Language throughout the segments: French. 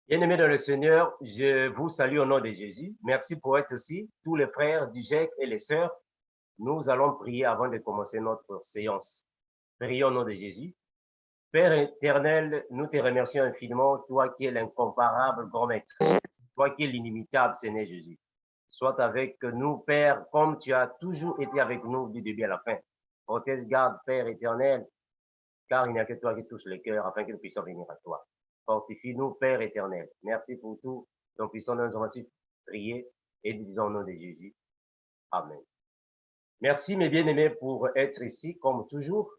Bien-aimés dans le Seigneur, je vous salue au nom de Jésus. Merci pour être ici, tous les frères du GEC et les sœurs. Nous allons prier avant de commencer notre séance. Prions au nom de Jésus. Père éternel, nous te remercions infiniment, toi qui es l'incomparable grand maître, toi qui es l'inimitable Seigneur Jésus. Sois avec nous, Père, comme tu as toujours été avec nous du début à la fin. Protège, garde, Père éternel, car il n'y a que toi qui touches le cœur afin que nous puissions venir à toi. Fortifie-nous, Père éternel. Merci pour tout. Donc, puissons nous ainsi prier et nous disons au nom de Jésus. Amen. Merci, mes bien-aimés, pour être ici, comme toujours.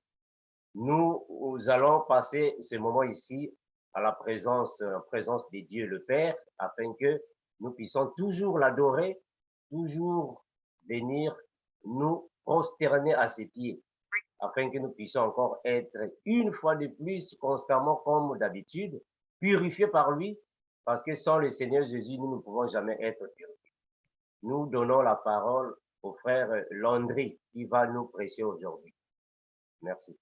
Nous allons passer ce moment ici à la présence, en présence de Dieu le Père, afin que nous puissions toujours l'adorer, toujours venir nous prosterner à ses pieds, afin que nous puissions encore être une fois de plus, constamment comme d'habitude, purifiés par lui, parce que sans le Seigneur Jésus, nous ne pouvons jamais être purifiés. Nous donnons la parole au frère Landry qui va nous prêcher aujourd'hui. Merci.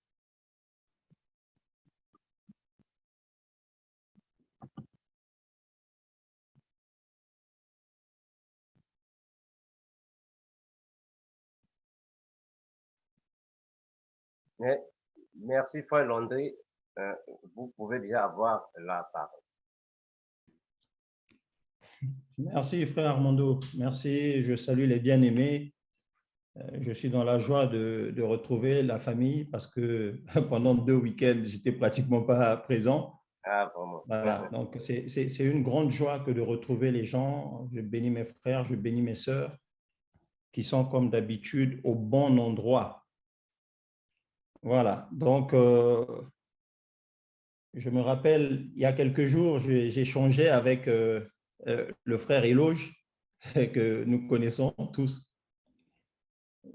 Merci, frère Landry. Vous pouvez déjà avoir la parole. Merci, frère Armando. Merci. Je salue les bien-aimés. Je suis dans la joie de retrouver la famille parce que pendant 2 week-ends, je n'étais pratiquement pas présent. Ah, vraiment. Voilà. Donc, c'est une grande joie que de retrouver les gens. Je bénis mes frères, je bénis mes sœurs qui sont comme d'habitude au bon endroit. Voilà. Donc, je me rappelle, il y a quelques jours, j'ai échangé avec le frère Éloge, que nous connaissons tous.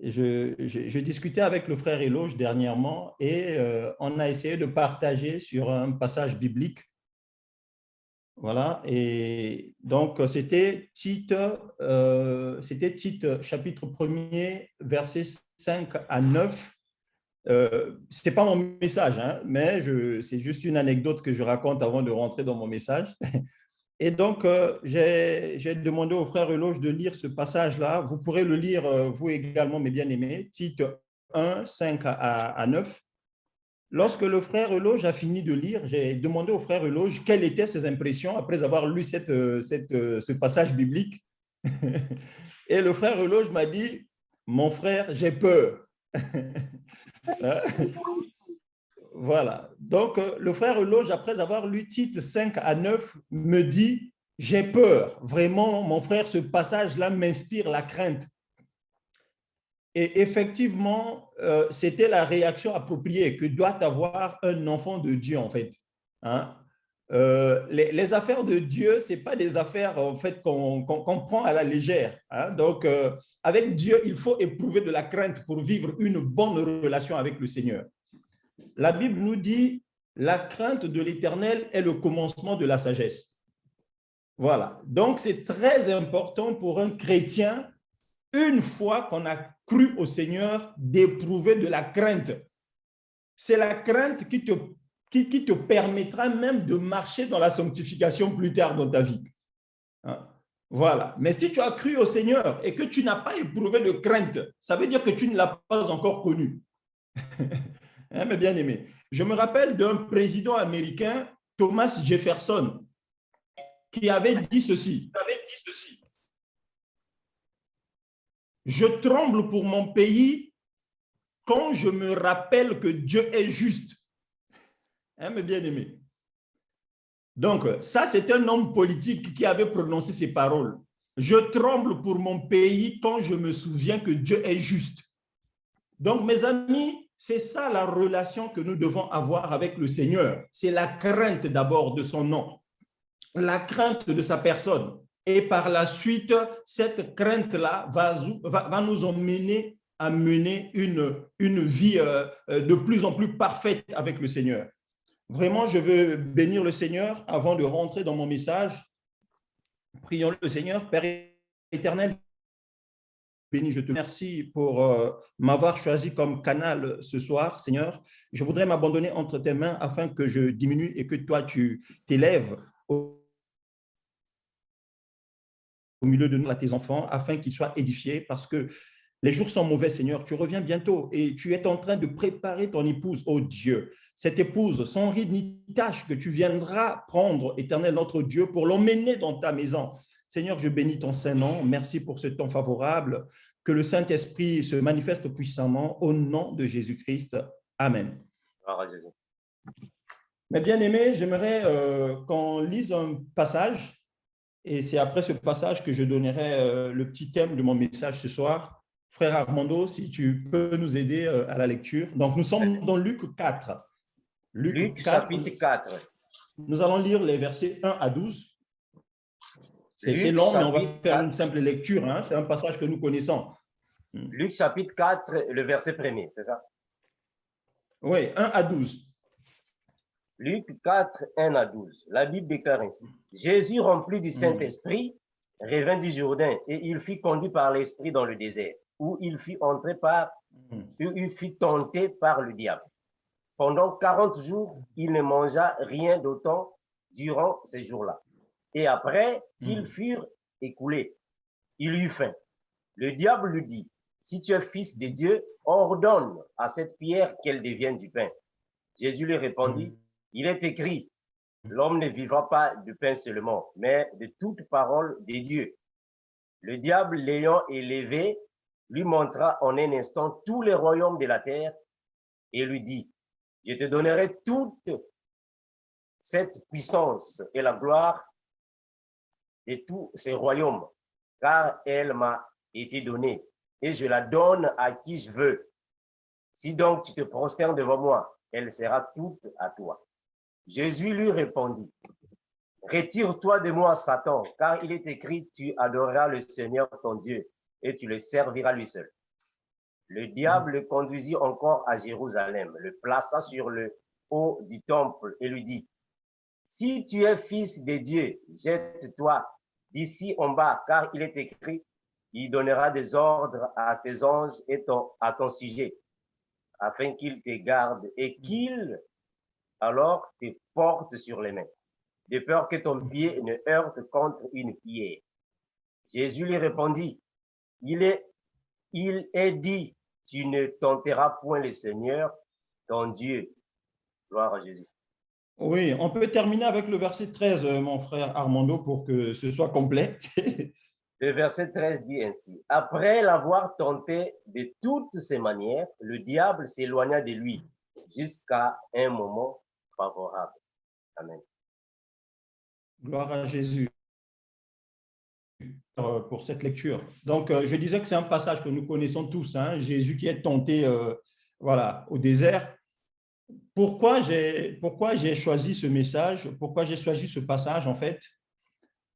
Je discutais avec le frère Éloge dernièrement et on a essayé de partager sur un passage biblique. Voilà, et donc c'était Tite, chapitre 1er, versets 5 à 9. Ce n'est pas mon message, hein, mais c'est juste une anecdote que je raconte avant de rentrer dans mon message. Et donc, j'ai demandé au frère Eloge de lire ce passage-là. Vous pourrez le lire, vous également, mes bien-aimés, Tite 1, 5 à 9. Lorsque le frère Eloge a fini de lire, j'ai demandé au frère Eloge quelles étaient ses impressions après avoir lu ce passage biblique. Et le frère Eloge m'a dit, mon frère, j'ai peur. Voilà. Donc, le frère Eloge, après avoir lu Tite 5 à 9, me dit, j'ai peur. Vraiment, mon frère, ce passage-là m'inspire la crainte. Et effectivement, c'était la réaction appropriée que doit avoir un enfant de Dieu, en fait. Hein? Les affaires de Dieu, ce n'est pas des affaires en fait, qu'on prend à la légère. Hein? Donc, avec Dieu, il faut éprouver de la crainte pour vivre une bonne relation avec le Seigneur. La Bible nous dit, la crainte de l'Éternel est le commencement de la sagesse. Voilà. Donc, c'est très important pour un chrétien, une fois qu'on a cru au Seigneur, d'éprouver de la crainte. C'est la crainte qui te permettra même de marcher dans la sanctification plus tard dans ta vie. Hein? Voilà. Mais si tu as cru au Seigneur et que tu n'as pas éprouvé de crainte, ça veut dire que tu ne l'as pas encore connu. Hein, mes bien-aimés. Je me rappelle d'un président américain, Thomas Jefferson, qui avait dit ceci. Je tremble pour mon pays quand je me rappelle que Dieu est juste. Hein, mes bien-aimés. Donc, ça, c'est un homme politique qui avait prononcé ces paroles. Je tremble pour mon pays quand je me souviens que Dieu est juste. Donc, mes amis, c'est ça la relation que nous devons avoir avec le Seigneur. C'est la crainte d'abord de son nom, la crainte de sa personne. Et par la suite, cette crainte-là va nous emmener à mener une vie de plus en plus parfaite avec le Seigneur. Vraiment, je veux bénir le Seigneur avant de rentrer dans mon message. Prions le Seigneur. Père éternel, béni, je te remercie pour m'avoir choisi comme canal ce soir, Seigneur. Je voudrais m'abandonner entre tes mains afin que je diminue et que toi, tu t'élèves au milieu de nous, à tes enfants, afin qu'ils soient édifiés, parce que les jours sont mauvais, Seigneur. Tu reviens bientôt et tu es en train de préparer ton épouse, oh Dieu. Cette épouse, sans ride ni tache, que tu viendras prendre, Éternel notre Dieu, pour l'emmener dans ta maison. Seigneur, je bénis ton Saint-Nom. Merci pour ce temps favorable. Que le Saint-Esprit se manifeste puissamment au nom de Jésus-Christ. Amen. Mais bien aimé, j'aimerais qu'on lise un passage, et c'est après ce passage que je donnerai le petit thème de mon message ce soir. Frère Armando, si tu peux nous aider à la lecture. Donc, nous sommes dans Luc 4. Luc chapitre 4. Nous allons lire les versets 1 à 12. C'est long, mais on va faire une simple lecture. Hein. C'est un passage que nous connaissons. Luc chapitre 4, le verset 1er, c'est ça? Oui, 1 à 12. Luc 4, 1 à 12. La Bible déclare ainsi. Jésus, rempli du Saint-Esprit, revint du Jourdain et il fut conduit par l'Esprit dans le désert, où il fut tenté par le diable. Pendant 40 jours, il ne mangea rien d'autant durant ces jours-là. Et après qu'ils furent écoulés, il eut faim. Le diable lui dit, si tu es fils de Dieu, ordonne à cette pierre qu'elle devienne du pain. Jésus lui répondit, il est écrit, l'homme ne vivra pas de pain seulement, mais de toute parole de Dieu. Le diable, l'ayant élevé, lui montra en un instant tous les royaumes de la terre et lui dit, je te donnerai toute cette puissance et la gloire de tous ces royaumes, car elle m'a été donnée et je la donne à qui je veux. Si donc tu te prosternes devant moi, elle sera toute à toi. Jésus lui répondit, retire-toi de moi, Satan, car il est écrit, tu adoreras le Seigneur ton Dieu et tu le serviras lui seul. Le diable le conduisit encore à Jérusalem, le plaça sur le haut du temple et lui dit, si tu es fils de Dieu, jette-toi d'ici en bas, car il est écrit, il donnera des ordres à ses anges et à ton sujet, afin qu'ils te gardent et qu'ils alors te portent sur les mains, de peur que ton pied ne heurte contre une pierre. Jésus lui répondit, il est dit, tu ne tenteras point le Seigneur, ton Dieu. Gloire à Jésus. Oui, on peut terminer avec le verset 13, mon frère Armando, pour que ce soit complet. Le verset 13 dit ainsi, après l'avoir tenté de toutes ses manières, le diable s'éloigna de lui jusqu'à un moment favorable. Amen. Gloire à Jésus pour cette lecture. Donc, je disais que c'est un passage que nous connaissons tous, hein, Jésus qui est tenté voilà, au désert. Pourquoi j'ai choisi ce message? Pourquoi j'ai choisi ce passage, en fait?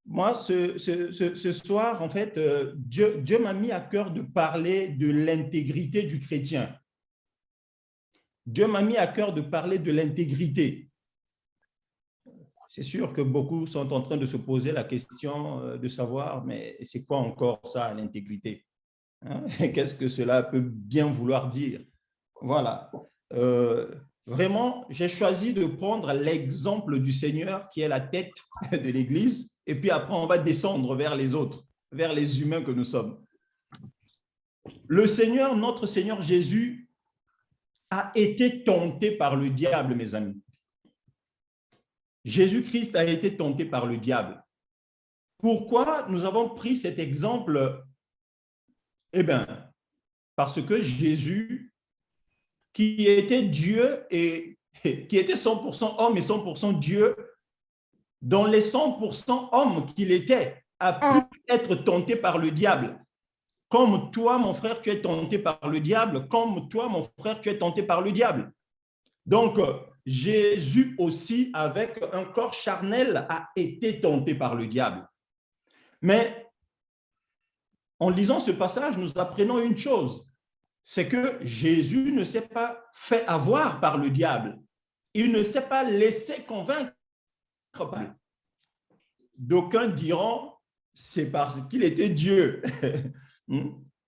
Moi, ce soir, en fait, Dieu m'a mis à cœur de parler de l'intégrité du chrétien. Dieu m'a mis à cœur de parler de l'intégrité. C'est sûr que beaucoup sont en train de se poser la question de savoir, mais c'est quoi encore ça, l'intégrité? Hein? Qu'est-ce que cela peut bien vouloir dire? Voilà. Vraiment, j'ai choisi de prendre l'exemple du Seigneur qui est la tête de l'Église, et puis après, on va descendre vers les autres, vers les humains que nous sommes. Le Seigneur, notre Seigneur Jésus, a été tenté par le diable, mes amis. Jésus-Christ a été tenté par le diable. Pourquoi nous avons pris cet exemple? Eh bien, parce que Jésus, qui était Dieu et qui était 100% homme et 100% Dieu, dans les 100% hommes qu'il était, a pu être tenté par le diable. Comme toi, mon frère, tu es tenté par le diable, comme toi, mon frère, tu es tenté par le diable. Donc, Jésus aussi, avec un corps charnel, a été tenté par le diable. Mais en lisant ce passage, nous apprenons une chose, c'est que Jésus ne s'est pas fait avoir par le diable. Il ne s'est pas laissé convaincre. D'aucuns diront, c'est parce qu'il était Dieu.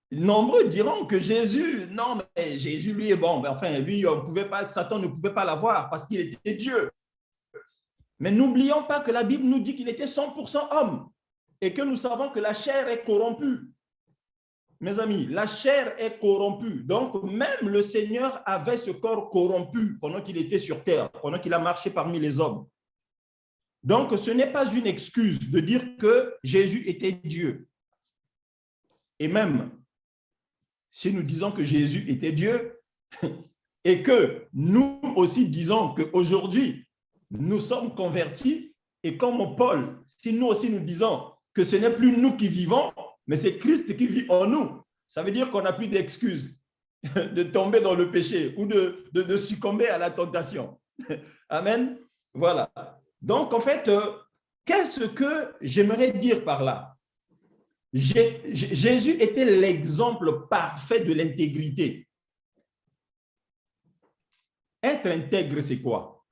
Nombreux diront que Jésus, non, mais Jésus, lui, est bon. Enfin, lui, on pouvait pas, Satan ne pouvait pas l'avoir parce qu'il était Dieu. Mais n'oublions pas que la Bible nous dit qu'il était 100% homme. et que nous savons que la chair est corrompue. Mes amis, la chair est corrompue. Donc, même le Seigneur avait ce corps corrompu pendant qu'il était sur terre, pendant qu'il a marché parmi les hommes. Donc, ce n'est pas une excuse de dire que Jésus était Dieu. Et même, si nous disons que Jésus était Dieu et que nous aussi disons qu'aujourd'hui, nous sommes convertis, et comme Paul, si nous aussi nous disons que ce n'est plus nous qui vivons, mais c'est Christ qui vit en nous, ça veut dire qu'on n'a plus d'excuses de tomber dans le péché ou de succomber à la tentation. Amen. Voilà. Donc, en fait, qu'est-ce que j'aimerais dire par là? Jésus était l'exemple parfait de l'intégrité. Être intègre, c'est quoi?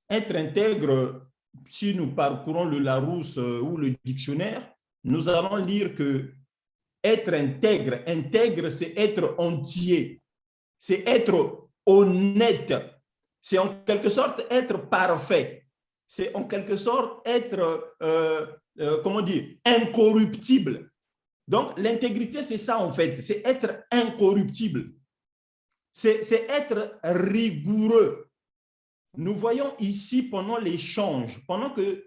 Être intègre, si nous parcourons le Larousse ou le dictionnaire, nous allons lire que être intègre, intègre, c'est être entier, c'est être honnête, c'est en quelque sorte être parfait, c'est en quelque sorte être, comment dire, incorruptible. Donc, l'intégrité, c'est ça en fait, c'est être incorruptible, c'est être rigoureux. Nous voyons ici pendant l'échange, pendant que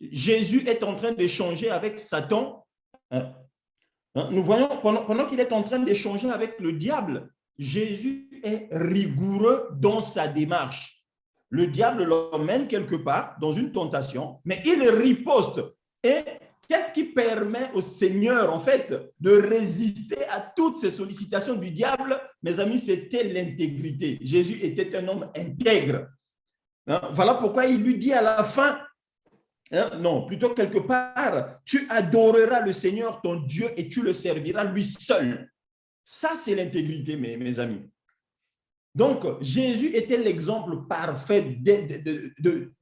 Jésus est en train d'échanger avec Satan, nous voyons pendant qu'il est en train d'échanger avec le diable, Jésus est rigoureux dans sa démarche. Le diable l'emmène quelque part dans une tentation, mais il riposte. Et qu'est-ce qui permet au Seigneur, en fait, de résister à toutes ces sollicitations du diable? Mes amis, c'était l'intégrité. Jésus était un homme intègre. Voilà pourquoi il lui dit à la fin, non, plutôt quelque part, tu adoreras le Seigneur, ton Dieu, et tu le serviras lui seul. Ça, c'est l'intégrité, mes amis. Donc, Jésus était l'exemple parfait de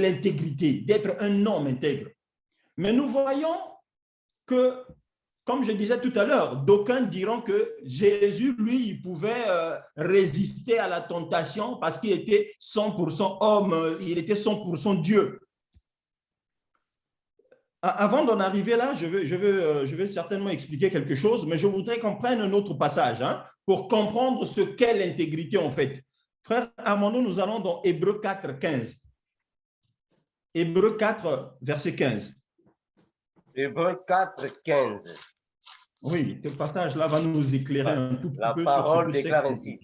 l'intégrité, d'être un homme intègre. Mais nous voyons que, comme je disais tout à l'heure, d'aucuns diront que Jésus, lui, il pouvait résister à la tentation parce qu'il était 100% homme, il était 100% Dieu. Avant d'en arriver là, je vais certainement expliquer quelque chose, mais je voudrais qu'on prenne un autre passage pour comprendre ce qu'est l'intégrité en fait. Frère Armando, nous allons dans Hébreux 4, 15. Hébreux 4, verset 15. Hébreux 4, 15. Oui, ce passage-là va nous éclairer un tout petit peu. La parole déclare ainsi.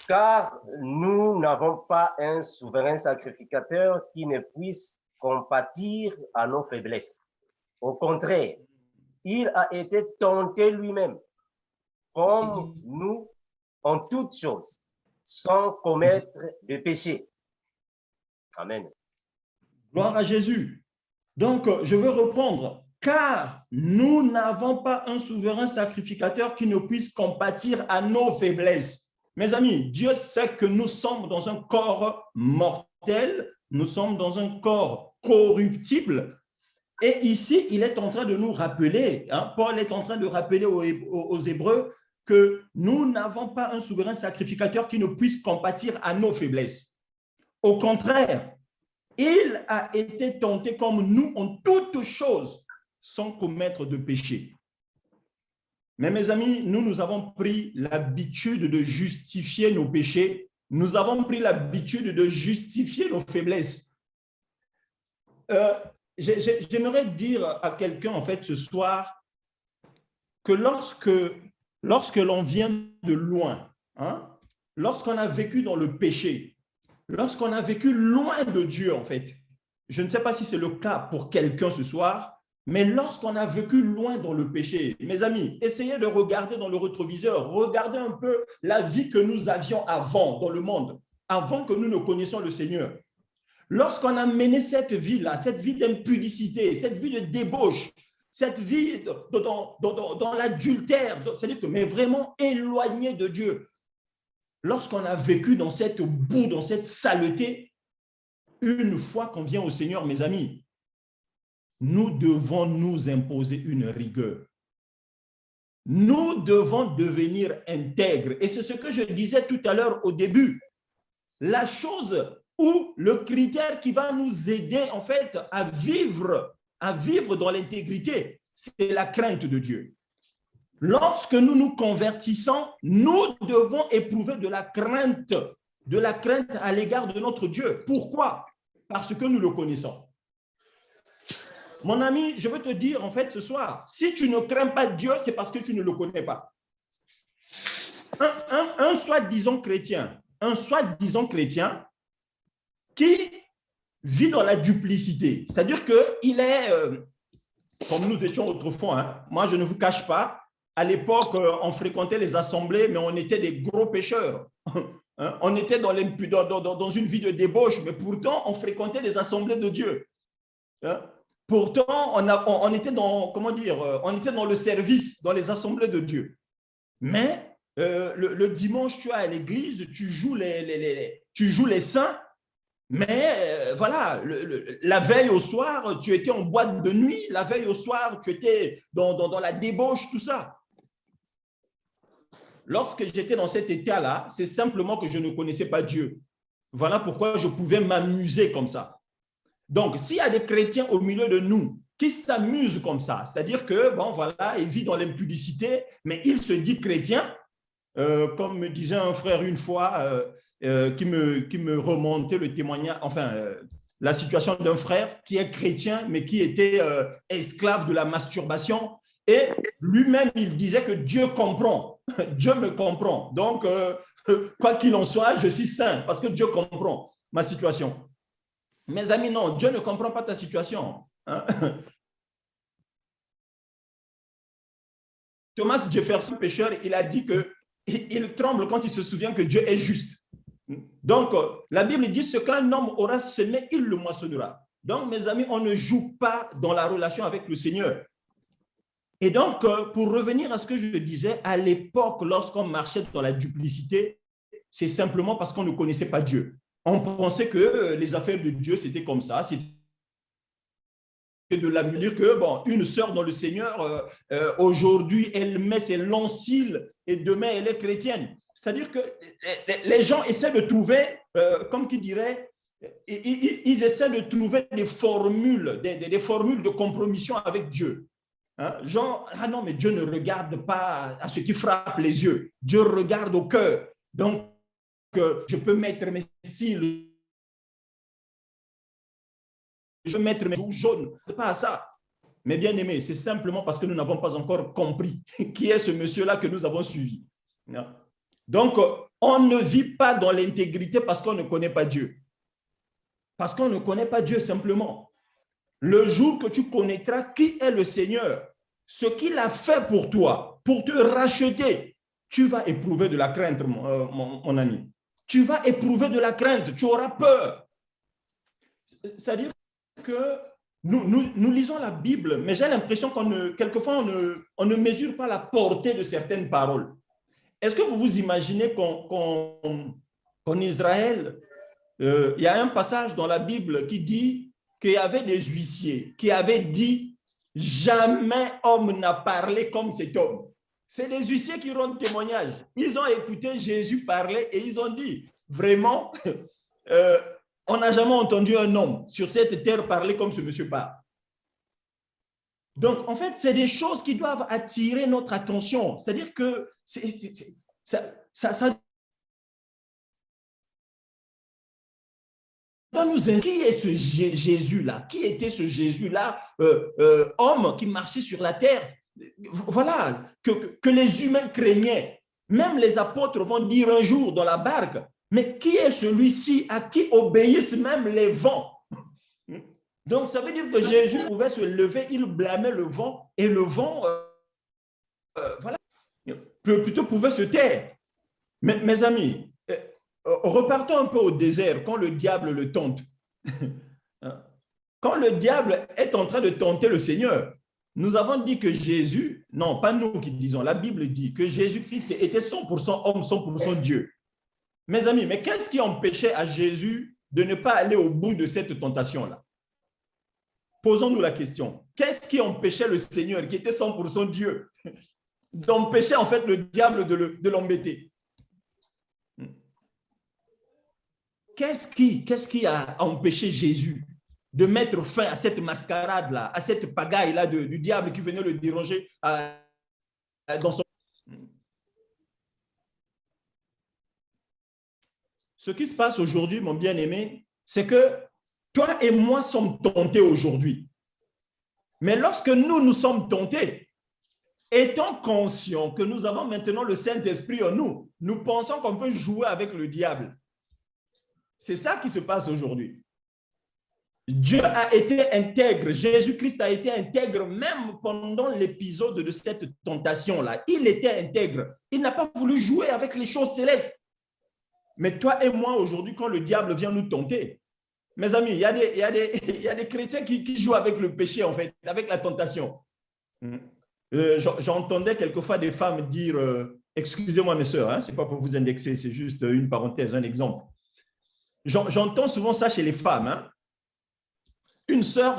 Car nous n'avons pas un souverain sacrificateur qui ne puisse compatir à nos faiblesses. Au contraire, il a été tenté lui-même, comme nous, en toutes choses, sans commettre de péché. Amen. Gloire à Jésus. Donc, je veux reprendre. Car nous n'avons pas un souverain sacrificateur qui ne puisse compatir à nos faiblesses. Mes amis, Dieu sait que nous sommes dans un corps mortel, nous sommes dans un corps corruptible. Et ici, il est en train de nous rappeler, Paul est en train de rappeler aux Hébreux que nous n'avons pas un souverain sacrificateur qui ne puisse compatir à nos faiblesses. Au contraire, il a été tenté comme nous en toutes choses, sans commettre de péché. Mais mes amis, nous avons pris l'habitude de justifier nos péchés. Nous avons pris l'habitude de justifier nos faiblesses. J'aimerais dire à quelqu'un, en fait, ce soir, que lorsque l'on vient de loin, lorsqu'on a vécu dans le péché, lorsqu'on a vécu loin de Dieu, en fait, je ne sais pas si c'est le cas pour quelqu'un ce soir, mais lorsqu'on a vécu loin dans le péché, mes amis, essayez de regarder dans le rétroviseur, regardez un peu la vie que nous avions avant dans le monde, avant que nous ne connaissions le Seigneur. Lorsqu'on a mené cette vie-là, cette vie d'impudicité, cette vie de débauche, cette vie dans l'adultère, c'est-à-dire que mais vraiment éloigné de Dieu, lorsqu'on a vécu dans cette boue, dans cette saleté, une fois qu'on vient au Seigneur, mes amis, nous devons nous imposer une rigueur. Nous devons devenir intègres. Et c'est ce que je disais tout à l'heure au début. La chose ou le critère qui va nous aider en fait à vivre à vivre dans l'intégrité, c'est la crainte de Dieu. Lorsque nous nous convertissons, nous devons éprouver de la crainte à l'égard de notre Dieu. Pourquoi? Parce que nous le connaissons. Mon ami, je veux te dire en fait ce soir, si tu ne crains pas Dieu, c'est parce que tu ne le connais pas. Un soi-disant chrétien qui vit dans la duplicité, c'est-à-dire qu'il est, comme nous étions autrefois, hein, moi je ne vous cache pas, à l'époque, on fréquentait les assemblées, mais on était des gros pécheurs. On était dans une vie de débauche, mais pourtant, on fréquentait les assemblées de Dieu. Pourtant, on était dans, on était dans le service, dans les assemblées de Dieu. Mais le dimanche, tu es à l'église, tu joues les saints, mais voilà, la veille au soir, tu étais en boîte de nuit, la veille au soir, tu étais dans la débauche, tout ça. Lorsque j'étais dans cet état-là, c'est simplement que je ne connaissais pas Dieu. Voilà pourquoi je pouvais m'amuser comme ça. Donc, s'il y a des chrétiens au milieu de nous qui s'amusent comme ça, c'est-à-dire que, bon, voilà, il vit dans l'impudicité, mais il se dit chrétien, comme me disait un frère une fois, qui me remontait le témoignage, enfin, la situation d'un frère qui est chrétien, mais qui était esclave de la masturbation. Et lui-même, il disait que Dieu comprend. Dieu me comprend. Donc, quoi qu'il en soit, je suis saint parce que Dieu comprend ma situation. Mes amis, non, Dieu ne comprend pas ta situation. Hein? Thomas Jefferson, pécheur, il a dit qu'il tremble quand il se souvient que Dieu est juste. Donc, la Bible dit ce qu'un homme aura semé, il le moissonnera. Donc, mes amis, on ne joue pas dans la relation avec le Seigneur. Et donc, pour revenir à ce que je disais, à l'époque, lorsqu'on marchait dans la duplicité, c'est simplement parce qu'on ne connaissait pas Dieu. On pensait que les affaires de Dieu, c'était comme ça. C'était de la dire que, bon, une sœur dans le Seigneur, aujourd'hui, elle met ses longs cils et demain, elle est chrétienne. C'est-à-dire que les gens essaient de trouver, comme qui dirait, ils essaient de trouver des formules de compromission avec Dieu. Hein? Genre, ah non, mais Dieu ne regarde pas à ce qui frappe les yeux. Dieu regarde au cœur. Donc, je peux mettre mes cils, je peux mettre mes joues jaunes. Ce n'est pas ça. Mais bien aimé, c'est simplement parce que nous n'avons pas encore compris qui est ce monsieur-là que nous avons suivi. Donc, on ne vit pas dans l'intégrité parce qu'on ne connaît pas Dieu. Parce qu'on ne connaît pas Dieu simplement. Le jour que tu connaîtras qui est le Seigneur, ce qu'il a fait pour toi, pour te racheter, tu vas éprouver de la crainte, mon ami. Tu vas éprouver de la crainte, tu auras peur. C'est-à-dire que nous lisons la Bible, mais j'ai l'impression quelquefois, on ne mesure pas la portée de certaines paroles. Est-ce que vous vous imaginez qu'en Israël, il y a un passage dans la Bible qui dit qu'il y avait des huissiers qui avaient dit « Jamais homme n'a parlé comme cet homme ». C'est des huissiers qui rendent témoignage. Ils ont écouté Jésus parler et ils ont dit « Vraiment, on n'a jamais entendu un homme sur cette terre parler comme ce monsieur parle ». Donc, en fait, c'est des choses qui doivent attirer notre attention. C'est-à-dire que ça nous inscrit. Qui est ce Jésus-là? Qui était ce Jésus-là, homme qui marchait sur la terre? Voilà, que les humains craignaient. Même les apôtres vont dire un jour dans la barque, mais qui est celui-ci à qui obéissent même les vents? Donc, ça veut dire que Jésus pouvait se lever, il blâmait le vent, et le vent, voilà, plutôt pouvait se taire. Mais, mes amis, repartons un peu au désert quand le diable le tente. Quand le diable est en train de tenter le Seigneur, nous avons dit que Jésus, non, pas nous qui disons, la Bible dit que Jésus-Christ était 100% homme, 100% Dieu. Mes amis, mais qu'est-ce qui empêchait à Jésus de ne pas aller au bout de cette tentation-là? Posons-nous la question. Qu'est-ce qui empêchait le Seigneur, qui était 100% Dieu, d'empêcher en fait le diable de l'embêter? Qu'est-ce qui a empêché Jésus de mettre fin à cette mascarade-là, à cette pagaille-là du diable qui venait le déranger dans son... Ce qui se passe aujourd'hui, mon bien-aimé, c'est que toi et moi sommes tentés aujourd'hui. Mais lorsque nous sommes tentés, étant conscients que nous avons maintenant le Saint-Esprit en nous, nous pensons qu'on peut jouer avec le diable. C'est ça qui se passe aujourd'hui. Dieu a été intègre, Jésus-Christ a été intègre même pendant l'épisode de cette tentation-là. Il était intègre. Il n'a pas voulu jouer avec les choses célestes. Mais toi et moi, aujourd'hui, quand le diable vient nous tenter, mes amis, il y a des chrétiens qui jouent avec le péché, en fait, avec la tentation. J'entendais quelquefois des femmes dire, excusez-moi mes sœurs, hein, ce n'est pas pour vous indexer, c'est juste une parenthèse, un exemple. J'entends souvent ça chez les femmes. Hein. Une sœur,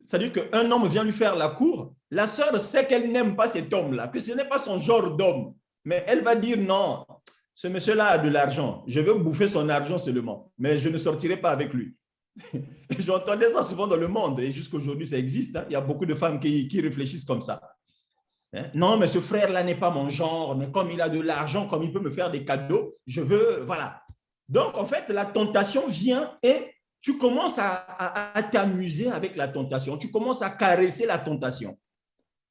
c'est-à-dire qu'un homme vient lui faire la cour, la sœur sait qu'elle n'aime pas cet homme-là, que ce n'est pas son genre d'homme, mais elle va dire non, ce monsieur-là a de l'argent, je veux bouffer son argent seulement, mais je ne sortirai pas avec lui. J'entendais ça souvent dans le monde, et jusqu'à aujourd'hui ça existe, hein. Il y a beaucoup de femmes qui réfléchissent comme ça. Non, mais ce frère-là n'est pas mon genre, mais comme il a de l'argent, comme il peut me faire des cadeaux, je veux, voilà. Donc, en fait, la tentation vient et tu commences à t'amuser avec la tentation. Tu commences à caresser la tentation.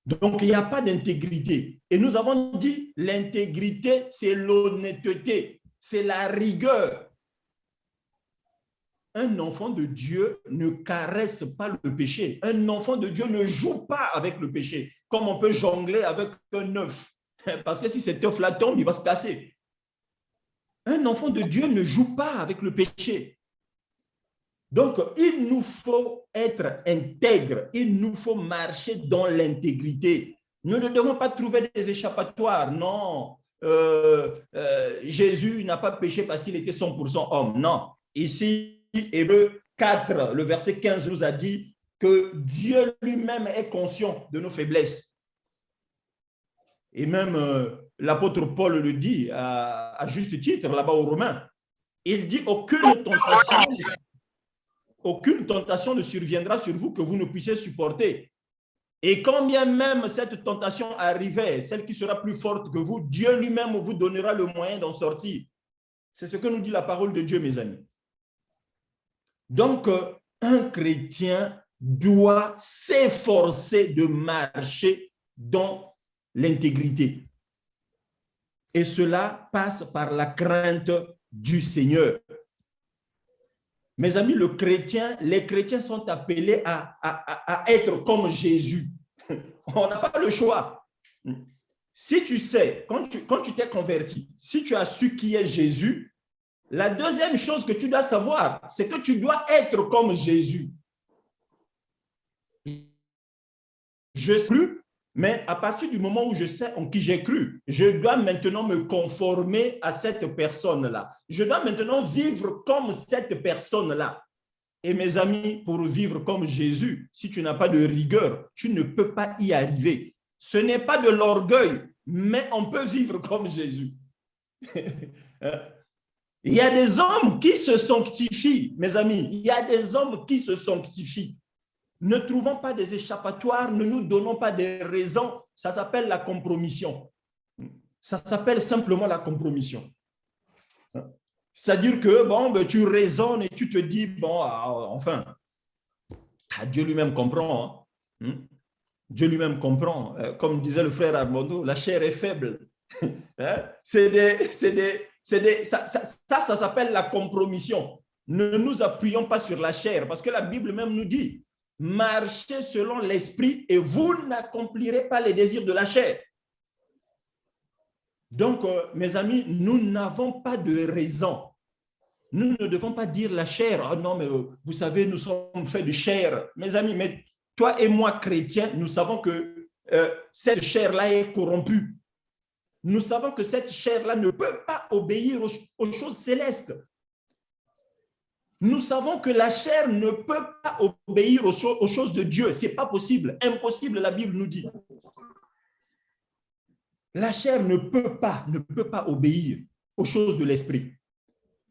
Donc, il n'y a pas d'intégrité. Et nous avons dit, l'intégrité, c'est l'honnêteté, c'est la rigueur. Un enfant de Dieu ne caresse pas le péché. Un enfant de Dieu ne joue pas avec le péché, comme on peut jongler avec un œuf. Parce que si cet œuf-là tombe, il va se casser. Un enfant de Dieu ne joue pas avec le péché. Donc, il nous faut être intègre, il nous faut marcher dans l'intégrité. Nous ne devons pas trouver des échappatoires. Non, Jésus n'a pas péché parce qu'il était 100% homme. Non, ici, Hébreux 4, le verset 15 nous a dit que Dieu lui-même est conscient de nos faiblesses. Et même l'apôtre Paul le dit à juste titre là-bas aux Romains. Il dit aucune tentation ne surviendra sur vous que vous ne puissiez supporter. Et quand bien même cette tentation arrivait, celle qui sera plus forte que vous, Dieu lui-même vous donnera le moyen d'en sortir. C'est ce que nous dit la parole de Dieu, mes amis. Donc, un chrétien doit s'efforcer de marcher dans l'intégrité. Et cela passe par la crainte du Seigneur. Mes amis, les chrétiens sont appelés à être comme Jésus. On n'a pas le choix. Si tu sais, quand tu t'es converti, si tu as su qui est Jésus, la deuxième chose que tu dois savoir, c'est que tu dois être comme Jésus. Je sais plus, mais à partir du moment où je sais en qui j'ai cru, je dois maintenant me conformer à cette personne-là. Je dois maintenant vivre comme cette personne-là. Et mes amis, pour vivre comme Jésus, si tu n'as pas de rigueur, tu ne peux pas y arriver. Ce n'est pas de l'orgueil, mais on peut vivre comme Jésus. Il y a des hommes qui se sanctifient, mes amis. Il y a des hommes qui se sanctifient. Ne trouvons pas des échappatoires, ne nous donnons pas des raisons. Ça s'appelle la compromission. Ça s'appelle simplement la compromission. C'est-à-dire que, bon, tu raisonnes et tu te dis, bon, enfin, Dieu lui-même comprend. Hein? Dieu lui-même comprend. Comme disait le frère Armando, la chair est faible. Hein? Ça s'appelle la compromission. Ne nous appuyons pas sur la chair, parce que la Bible même nous dit, marchez selon l'esprit et vous n'accomplirez pas les désirs de la chair. Donc, mes amis, nous n'avons pas de raison. Nous ne devons pas dire la chair. Oh non, mais vous savez, nous sommes faits de chair. Mes amis, mais toi et moi, chrétiens, nous savons que cette chair-là est corrompue. Nous savons que cette chair-là ne peut pas obéir aux choses célestes. Nous savons que la chair ne peut pas obéir aux choses de Dieu. Ce n'est pas possible. Impossible, la Bible nous dit. La chair ne peut pas obéir aux choses de l'esprit.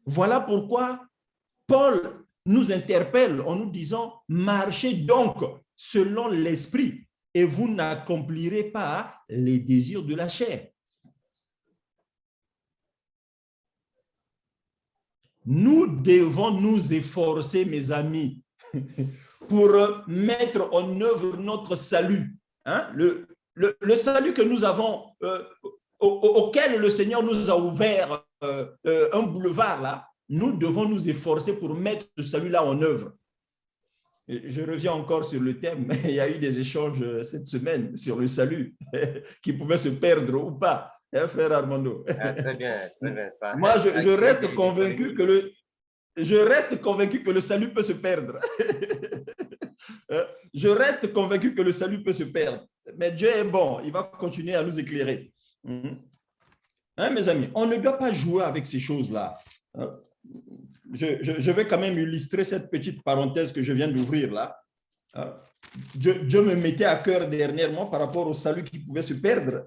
Voilà pourquoi Paul nous interpelle en nous disant, marchez donc selon l'esprit et vous n'accomplirez pas les désirs de la chair. Nous devons nous efforcer, mes amis, pour mettre en œuvre notre salut. Hein? Le salut que nous avons, auquel le Seigneur nous a ouvert un boulevard là, nous devons nous efforcer pour mettre ce salut-là en œuvre. Je reviens encore sur le thème, mais il y a eu des échanges cette semaine sur le salut qui pouvait se perdre ou pas, hein, frère Armando? Très bien, ça. Moi, je reste convaincu que le salut peut se perdre. Je reste convaincu que le salut peut se perdre. Mais Dieu est bon, il va continuer à nous éclairer. Hein, mes amis, on ne doit pas jouer avec ces choses-là. Je vais quand même illustrer cette petite parenthèse que je viens d'ouvrir là. Dieu me mettait à cœur dernièrement par rapport au salut qui pouvait se perdre.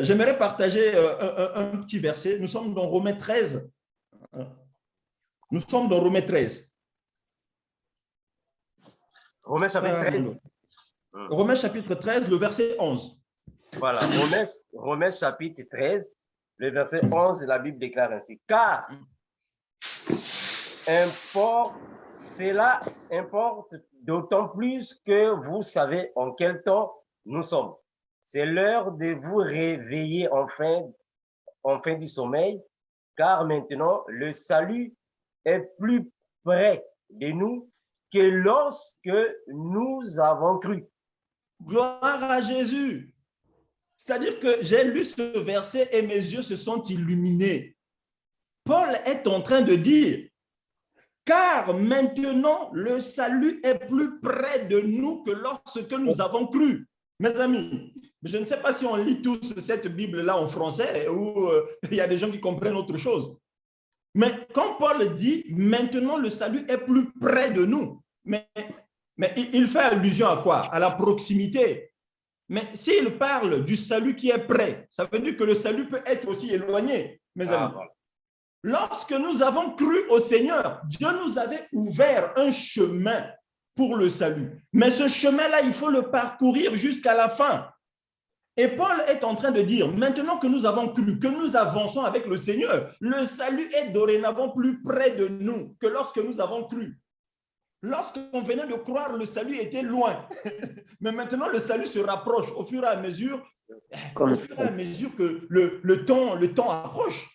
J'aimerais partager un petit verset. Nous sommes dans Romains 13. Nous sommes dans Romains 13. Romains chapitre 13. Romains chapitre 13, le verset 11. Voilà, Romains chapitre 13, le verset 11, la Bible déclare ainsi. Car cela importe d'autant plus que vous savez en quel temps nous sommes. C'est l'heure de vous réveiller enfin du sommeil, car maintenant le salut est plus près de nous que lorsque nous avons cru. Gloire à Jésus. C'est-à-dire que j'ai lu ce verset et mes yeux se sont illuminés. Paul est en train de dire, car maintenant le salut est plus près de nous que lorsque nous avons cru. Mes amis, je ne sais pas si on lit tous cette Bible-là en français ou il y a des gens qui comprennent autre chose. Mais quand Paul dit, maintenant le salut est plus près de nous, mais il fait allusion à quoi? À la proximité. Mais s'il parle du salut qui est près, ça veut dire que le salut peut être aussi éloigné, mes amis. Voilà. Lorsque nous avons cru au Seigneur, Dieu nous avait ouvert un chemin pour le salut. Mais ce chemin-là, il faut le parcourir jusqu'à la fin. Et Paul est en train de dire, maintenant que nous avons cru, que nous avançons avec le Seigneur, le salut est dorénavant plus près de nous que lorsque nous avons cru. Lorsqu'on venait de croire, le salut était loin. Mais maintenant, le salut se rapproche au fur et à mesure, que le temps approche.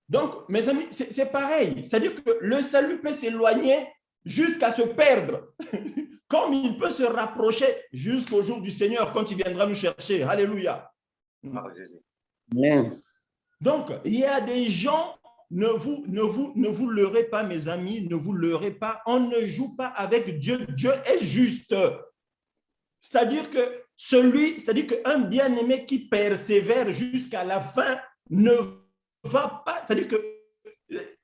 Donc, mes amis, c'est pareil. C'est-à-dire que le salut peut s'éloigner jusqu'à se perdre, comme il peut se rapprocher jusqu'au jour du Seigneur, quand il viendra nous chercher. Alléluia. Donc, il y a des gens... Ne vous leurrez pas, mes amis, ne vous leurrez pas. On ne joue pas avec Dieu. Dieu est juste. C'est-à-dire qu'un bien-aimé qui persévère jusqu'à la fin ne va pas, c'est-à-dire que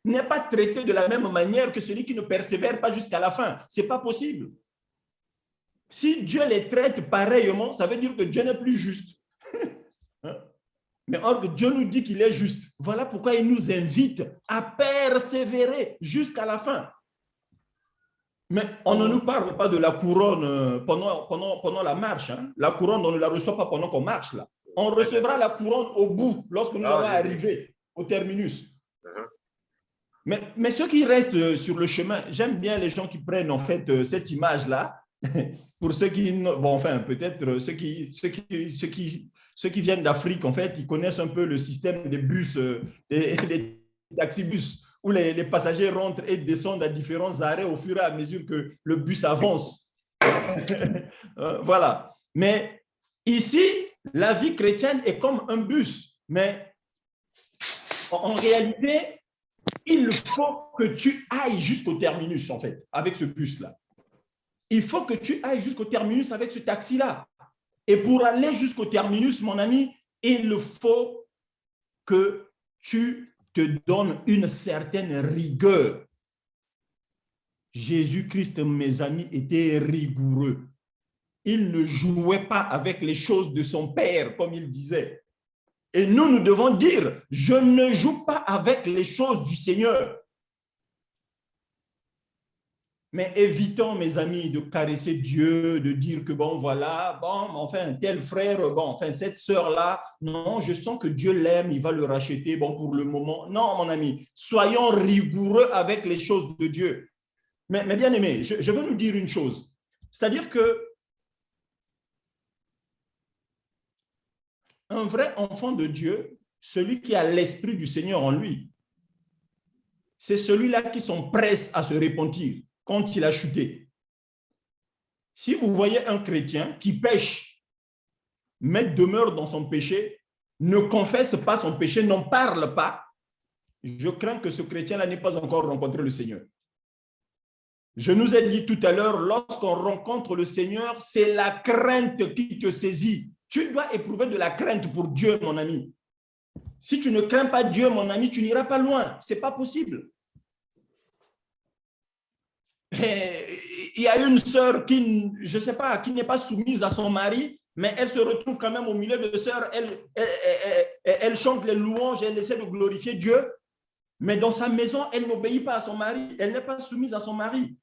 n'est pas traité de la même manière que celui qui ne persévère pas jusqu'à la fin. Ce n'est pas possible. Si Dieu les traite pareillement, ça veut dire que Dieu n'est plus juste. Mais or, Dieu nous dit qu'il est juste. Voilà pourquoi il nous invite à persévérer jusqu'à la fin. Mais on ne nous parle pas de la couronne pendant la marche. Hein. La couronne, on ne la reçoit pas pendant qu'on marche. Là. On recevra la couronne au bout, lorsque nous allons arriver au terminus. Mais ceux qui restent sur le chemin, j'aime bien les gens qui prennent en fait cette image-là. Pour ceux qui, bon, enfin, peut-être ceux qui viennent d'Afrique, en fait, ils connaissent un peu le système des bus, des taxibus, où les passagers rentrent et descendent à différents arrêts au fur et à mesure que le bus avance. Voilà. Mais ici, la vie chrétienne est comme un bus. Mais en réalité, il faut que tu ailles jusqu'au terminus, en fait, avec ce bus-là. Il faut que tu ailles jusqu'au terminus avec ce taxi-là. Et pour aller jusqu'au terminus, mon ami, il faut que tu te donnes une certaine rigueur. Jésus-Christ, mes amis, était rigoureux. Il ne jouait pas avec les choses de son Père, comme il disait. Et nous devons dire, je ne joue pas avec les choses du Seigneur. Mais évitons, mes amis, de caresser Dieu, de dire que bon, voilà, bon, enfin, tel frère, bon, enfin, cette sœur-là, non, je sens que Dieu l'aime, il va le racheter, bon, pour le moment. Non, mon ami, soyons rigoureux avec les choses de Dieu. Mais bien aimé, je veux nous dire une chose. C'est-à-dire que un vrai enfant de Dieu, celui qui a l'esprit du Seigneur en lui, c'est celui-là qui s'empresse à se repentir quand il a chuté. Si vous voyez un chrétien qui pêche, mais demeure dans son péché, ne confesse pas son péché, n'en parle pas, je crains que ce chrétien-là n'ait pas encore rencontré le Seigneur. Je nous ai dit tout à l'heure, lorsqu'on rencontre le Seigneur, c'est la crainte qui te saisit. Tu dois éprouver de la crainte pour Dieu, mon ami. Si tu ne crains pas Dieu, mon ami, tu n'iras pas loin. Ce n'est pas possible. Il y a une sœur qui, je ne sais pas, qui n'est pas soumise à son mari, mais elle se retrouve quand même au milieu de sœurs. Elle chante les louanges, elle essaie de glorifier Dieu. Mais dans sa maison, elle n'obéit pas à son mari. Elle n'est pas soumise à son mari.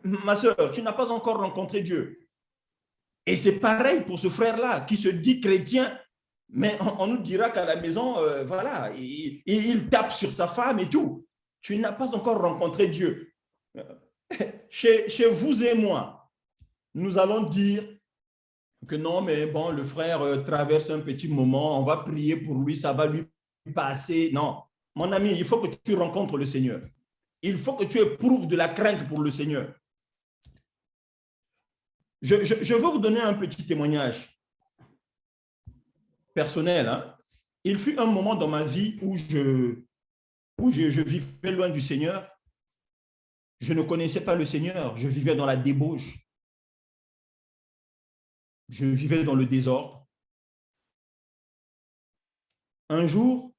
Ma sœur, tu n'as pas encore rencontré Dieu. Et c'est pareil pour ce frère-là qui se dit chrétien, mais on nous dira qu'à la maison, voilà, il tape sur sa femme et tout. Tu n'as pas encore rencontré Dieu. Chez vous et moi, nous allons dire que non, mais bon, le frère traverse un petit moment, on va prier pour lui, ça va lui passer. Non, mon ami, il faut que tu rencontres le Seigneur. Il faut que tu éprouves de la crainte pour le Seigneur. Je veux vous donner un petit témoignage personnel. Hein. Il fut un moment dans ma vie où je vivais loin du Seigneur. Je ne connaissais pas le Seigneur. Je vivais dans la débauche. Je vivais dans le désordre. Un jour,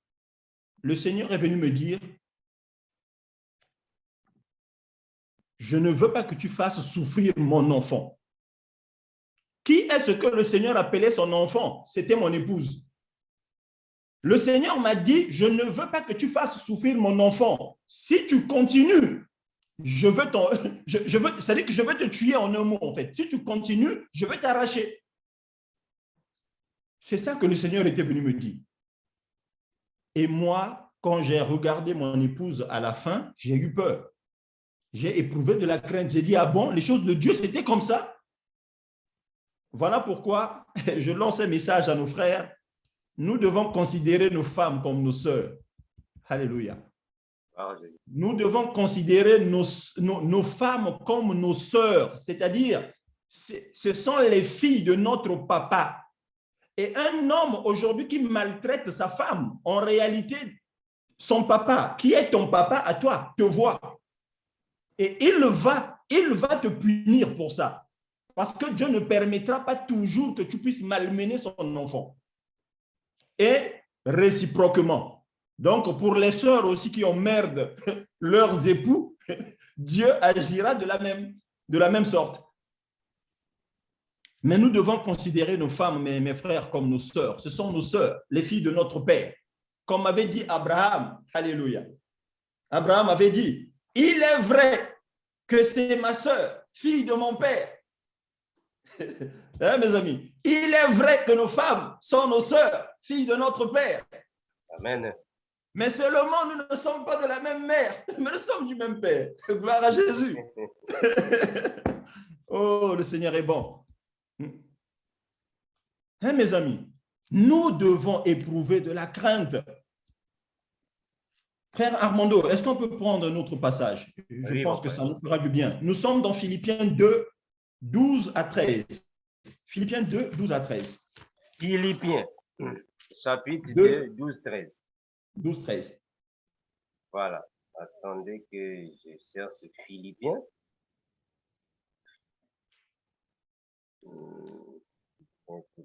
le Seigneur est venu me dire, je ne veux pas que tu fasses souffrir mon enfant. Qui est-ce que le Seigneur appelait son enfant? C'était mon épouse. Le Seigneur m'a dit, je ne veux pas que tu fasses souffrir mon enfant. Si tu continues, c'est-à-dire que je veux te tuer en un mot, en fait. Si tu continues, je vais t'arracher. C'est ça que le Seigneur était venu me dire. Et moi, quand j'ai regardé mon épouse à la fin, j'ai eu peur. J'ai éprouvé de la crainte. J'ai dit, ah bon, les choses de Dieu, c'était comme ça? Voilà pourquoi je lance un message à nos frères. Nous devons considérer nos femmes comme nos sœurs. Alléluia. Nous devons considérer nos femmes comme nos sœurs, c'est-à-dire, ce sont les filles de notre papa. Et un homme aujourd'hui qui maltraite sa femme, en réalité, son papa, qui est ton papa à toi, te voit. Et il va te punir pour ça. Parce que Dieu ne permettra pas toujours que tu puisses malmener son enfant. Et réciproquement. Donc, pour les sœurs aussi qui emmerdent leurs époux, Dieu agira de la même sorte. Mais nous devons considérer nos femmes, mes frères, comme nos sœurs. Ce sont nos sœurs, les filles de notre Père. Comme avait dit Abraham, alléluia. Abraham avait dit, il est vrai que c'est ma sœur, fille de mon Père. Hein, mes amis, il est vrai que nos femmes sont nos sœurs, filles de notre Père. Amen. Mais seulement, nous ne sommes pas de la même mère, mais nous sommes du même Père. Gloire à Jésus. Oh, le Seigneur est bon. Hein, mes amis, nous devons éprouver de la crainte. Frère Armando, est-ce qu'on peut prendre un autre passage? Je pense que ça nous fera du bien. Nous sommes dans Philippiens 2, 12 à 13. Philippiens 2, 12 à 13. Philippiens, chapitre 2, 12, 13. 12, 13. Voilà. Attendez que je cherche Philippiens.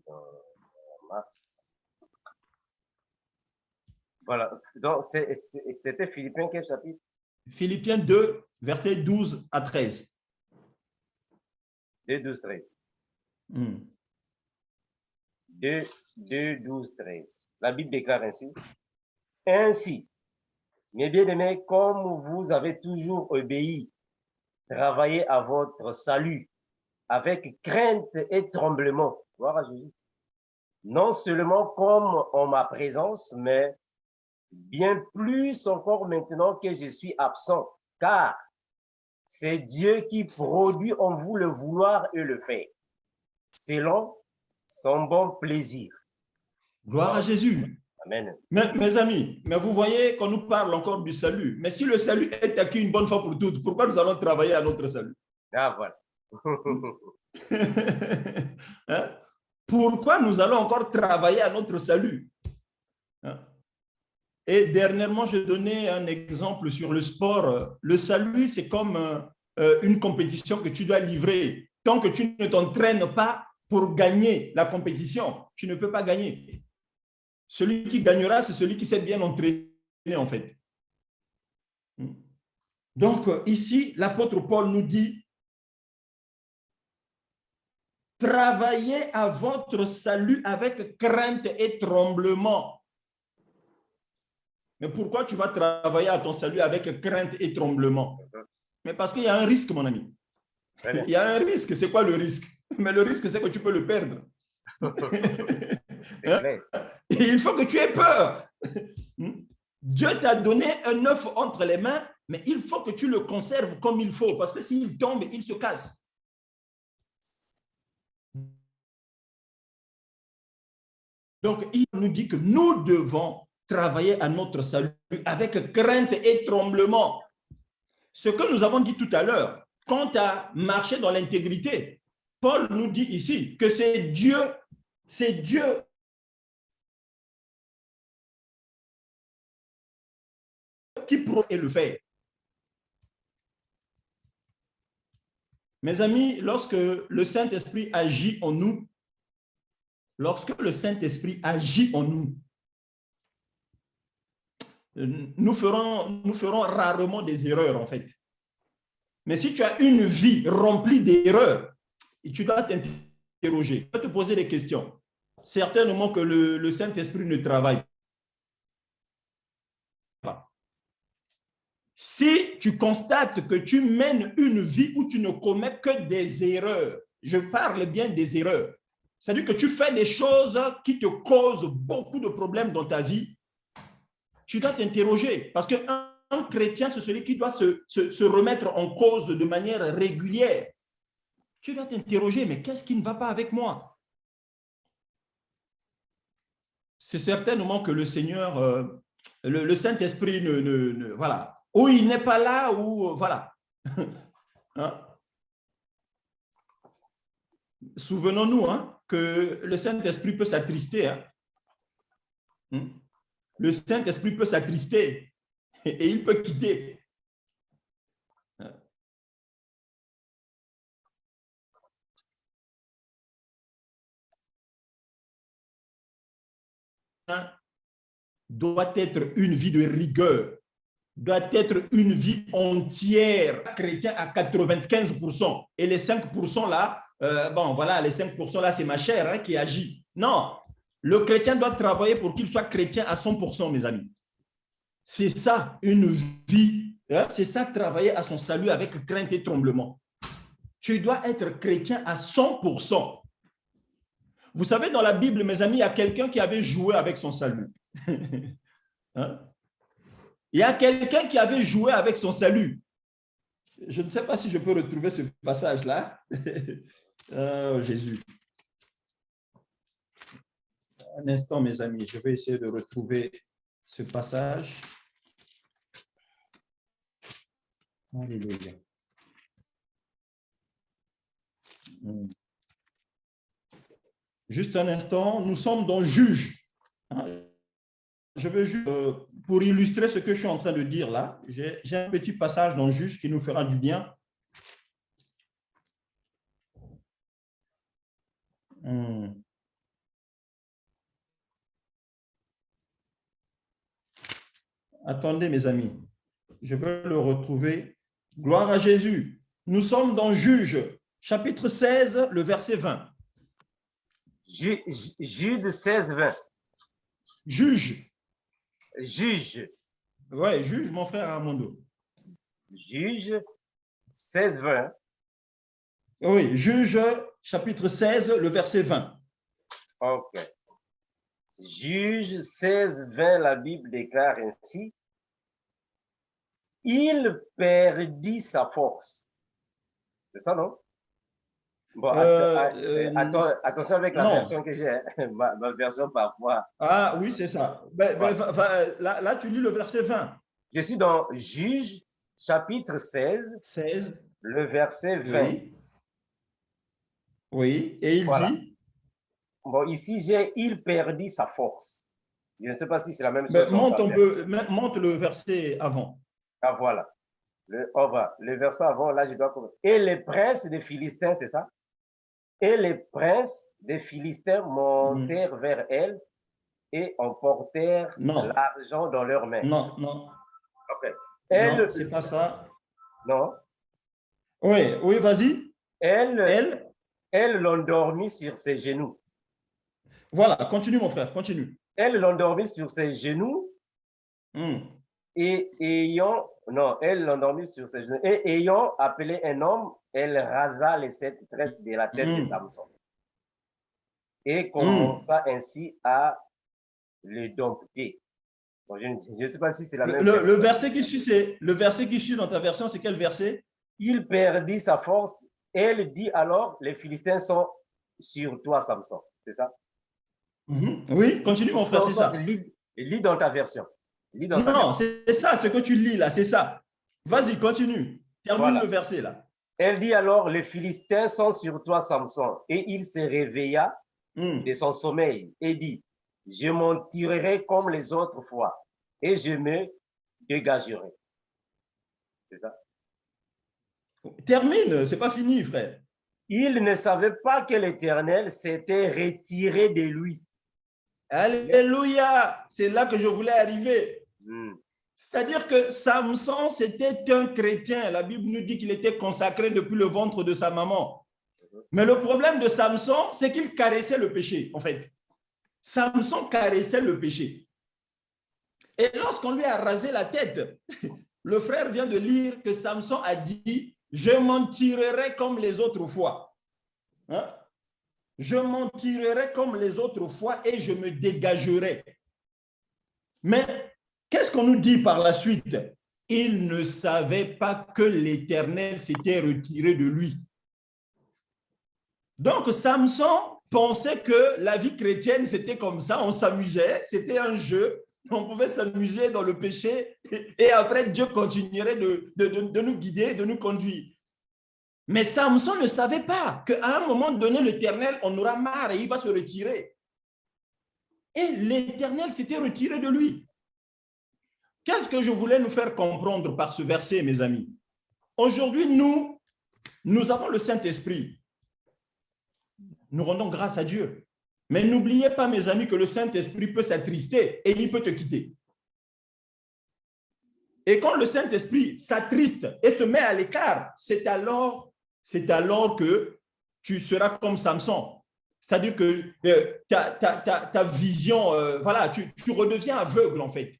Dans la masse. Voilà. Donc, c'était Philippiens quel chapitre? Philippiens 2, versets 12 à 13. 2, 12, 13. 2, 2, 12, 13. La Bible déclare ainsi. Ainsi, mes bien-aimés, comme vous avez toujours obéi, travaillez à votre salut avec crainte et tremblement. Gloire à Jésus. Non seulement comme en ma présence, mais bien plus encore maintenant que je suis absent, car c'est Dieu qui produit en vous le vouloir et le faire, selon son bon plaisir. Gloire à Jésus. Amen. Mes amis, mais vous voyez qu'on nous parle encore du salut. Mais si le salut est acquis une bonne fois pour toutes, pourquoi nous allons travailler à notre salut? Ah, voilà. Hein? Pourquoi nous allons encore travailler à notre salut? Hein? Et dernièrement, je donnais un exemple sur le sport. Le salut, c'est comme une compétition que tu dois livrer. Tant que tu ne t'entraînes pas pour gagner la compétition, tu ne peux pas gagner. Celui qui gagnera, c'est celui qui s'est bien entraîné, en fait. Donc, ici, l'apôtre Paul nous dit, travaillez à votre salut avec crainte et tremblement. Mais pourquoi tu vas travailler à ton salut avec crainte et tremblement? Mais parce qu'il y a un risque, mon ami. Il y a un risque. C'est quoi le risque? Mais le risque, c'est que tu peux le perdre. Il faut que tu aies peur. Dieu t'a donné un œuf entre les mains, mais il faut que tu le conserves comme il faut, parce que s'il tombe, il se casse. Donc, il nous dit que nous devons travailler à notre salut avec crainte et tremblement. Ce que nous avons dit tout à l'heure, quant à marcher dans l'intégrité, Paul nous dit ici que c'est Dieu qui pourrait le faire. Mes amis, lorsque le Saint-Esprit agit en nous, nous ferons rarement des erreurs, en fait. Mais si tu as une vie remplie d'erreurs, tu dois t'interroger, tu dois te poser des questions. Certainement que le Saint-Esprit ne travaille pas. Si tu constates que tu mènes une vie où tu ne commets que des erreurs, je parle bien des erreurs, c'est-à-dire que tu fais des choses qui te causent beaucoup de problèmes dans ta vie, tu dois t'interroger. Parce qu'un chrétien, c'est celui qui doit se remettre en cause de manière régulière. Tu dois t'interroger, mais qu'est-ce qui ne va pas avec moi? C'est certainement que le Seigneur, le Saint-Esprit, voilà, ou il n'est pas là, ou voilà. Hein? Souvenons-nous que le Saint-Esprit peut s'attrister. Le Saint-Esprit peut s'attrister et il peut quitter. Doit être une vie de rigueur, doit être une vie entière, chrétien à 95%. Et les 5% là, bon voilà, les 5% là, c'est ma chair qui agit. Non, le chrétien doit travailler pour qu'il soit chrétien à 100%, mes amis. C'est ça, une vie, c'est ça, travailler à son salut avec crainte et tremblement. Tu dois être chrétien à 100%. Vous savez, dans la Bible, mes amis, il y a quelqu'un qui avait joué avec son salut. Hein? Il y a quelqu'un qui avait joué avec son salut. Je ne sais pas si je peux retrouver ce passage-là. Oh, Jésus. Un instant, mes amis, je vais essayer de retrouver ce passage. Alléluia. Juste un instant, nous sommes dans Juge. Je veux juste, pour illustrer ce que je suis en train de dire là, j'ai un petit passage dans Juge qui nous fera du bien. Attendez, mes amis, je veux le retrouver. Gloire à Jésus. Nous sommes dans Juge, chapitre 16, le verset 20. Jude 16, 20. Juge. Juge. Ouais, juge, mon frère Armando. Juge 16, 20. Oui, Juge, chapitre 16, le verset 20. Ok. Juge 16, 20, la Bible déclare ainsi. Il perdit sa force. C'est ça, non? Bon, attention avec la non. version que j'ai. Ma version parfois. Ah oui, c'est ça. Là, tu lis le verset 20. Je suis dans Juge, chapitre 16, 16. le verset 20. Oui. Oui, et il dit. Bon, ici, j'ai il perdit sa force. Je ne sais pas si c'est la même chose. Monte le verset avant. Ah, voilà. Le verset avant, là, je dois comprendre. Et les princes des Philistins, c'est ça? Et les princes des Philistins montèrent vers elle et emportèrent l'argent dans leurs mains. Non. Okay. Non, c'est pas ça. Non. Oui, vas-y. Elle l'endormit sur ses genoux. Voilà, continue mon frère, continue. Elle l'endormit sur ses genoux et elle l'endormit sur ses genoux et ayant appelé un homme, elle rasa les 7 tresses de la tête de Samson et commença ainsi à le dompter. Bon, je ne sais pas si c'est la même chose. Le verset qui suit dans ta version, c'est quel verset? Il perdit sa force. Elle dit alors, les Philistins sont sur toi, Samson. C'est ça? Oui, continue mon frère, c'est ça. Lis dans ta version. Non, c'est ça, ce que tu lis là, c'est ça. Vas-y, continue. Termine le verset là. Elle dit alors, les Philistins sont sur toi, Samson. Et il se réveilla de son sommeil et dit, je m'en tirerai comme les autres fois et je me dégagerai. C'est ça? Termine, c'est pas fini, frère. Il ne savait pas que l'Éternel s'était retiré de lui. Alléluia, c'est là que je voulais arriver. C'est-à-dire que Samson, c'était un chrétien. La Bible nous dit qu'il était consacré depuis le ventre de sa maman. Mais le problème de Samson, c'est qu'il caressait le péché, en fait. Samson caressait le péché. Et lorsqu'on lui a rasé la tête, le frère vient de lire que Samson a dit « Je m'en tirerai comme les autres fois. » Je m'en tirerai comme les autres fois et je me dégagerai. Mais qu'est-ce qu'on nous dit par la suite? Il ne savait pas que l'Éternel s'était retiré de lui. Donc, Samson pensait que la vie chrétienne, c'était comme ça, on s'amusait, c'était un jeu, on pouvait s'amuser dans le péché et après Dieu continuerait de nous guider, de nous conduire. Mais Samson ne savait pas qu'à un moment donné, l'Éternel, on aura marre et il va se retirer. Et l'Éternel s'était retiré de lui. Qu'est-ce que je voulais nous faire comprendre par ce verset, mes amis? Aujourd'hui, nous avons le Saint-Esprit. Nous rendons grâce à Dieu. Mais n'oubliez pas, mes amis, que le Saint-Esprit peut s'attrister et il peut te quitter. Et quand le Saint-Esprit s'attriste et se met à l'écart, c'est alors que tu seras comme Samson. C'est-à-dire que ta vision, voilà, tu redeviens aveugle en fait.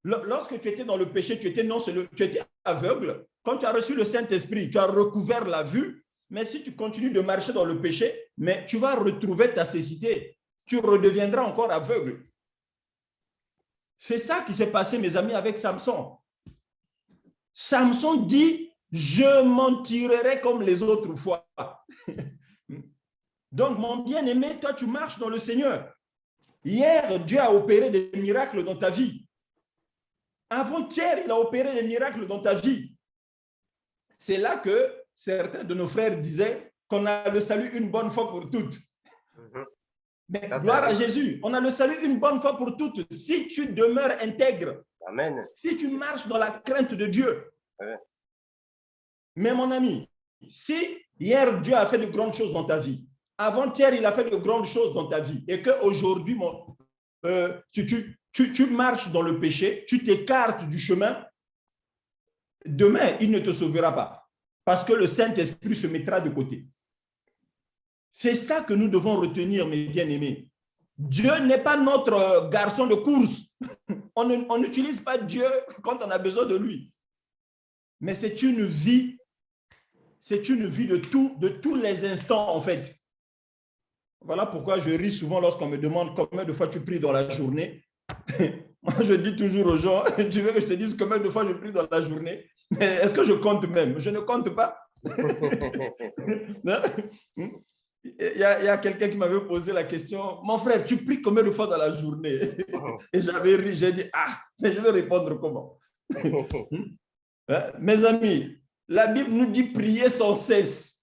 Lorsque tu étais dans le péché, tu étais aveugle. Quand tu as reçu le Saint-Esprit, tu as recouvert la vue. Mais si tu continues de marcher dans le péché, mais tu vas retrouver ta cécité. Tu redeviendras encore aveugle. C'est ça qui s'est passé, mes amis, avec Samson. Samson dit, je m'en tirerai comme les autres fois. Donc, mon bien-aimé, toi, tu marches dans le Seigneur. Hier, Dieu a opéré des miracles dans ta vie. Avant-hier, il a opéré des miracles dans ta vie. C'est là que certains de nos frères disaient qu'on a le salut une bonne fois pour toutes. Mais gloire à Jésus, on a le salut une bonne fois pour toutes. Si tu demeures intègre, Amen. Si tu marches dans la crainte de Dieu. Amen. Mais mon ami, si hier Dieu a fait de grandes choses dans ta vie, avant-hier il a fait de grandes choses dans ta vie, et qu'aujourd'hui tu marches dans le péché, tu t'écartes du chemin, demain il ne te sauvera pas, parce que le Saint-Esprit se mettra de côté. C'est ça que nous devons retenir, mes bien-aimés. Dieu n'est pas notre garçon de course. On n'utilise pas Dieu quand on a besoin de lui. Mais c'est une vie de tous les instants, en fait. Voilà pourquoi je ris souvent lorsqu'on me demande combien de fois tu pries dans la journée. Moi, je dis toujours aux gens, tu veux que je te dise combien de fois je prie dans la journée? Mais est-ce que je compte même? Je ne compte pas. Il y a quelqu'un qui m'avait posé la question, mon frère, tu pries combien de fois dans la journée? Et j'avais ri, j'ai dit, mais je vais répondre comment? Mes amis, la Bible nous dit prier sans cesse.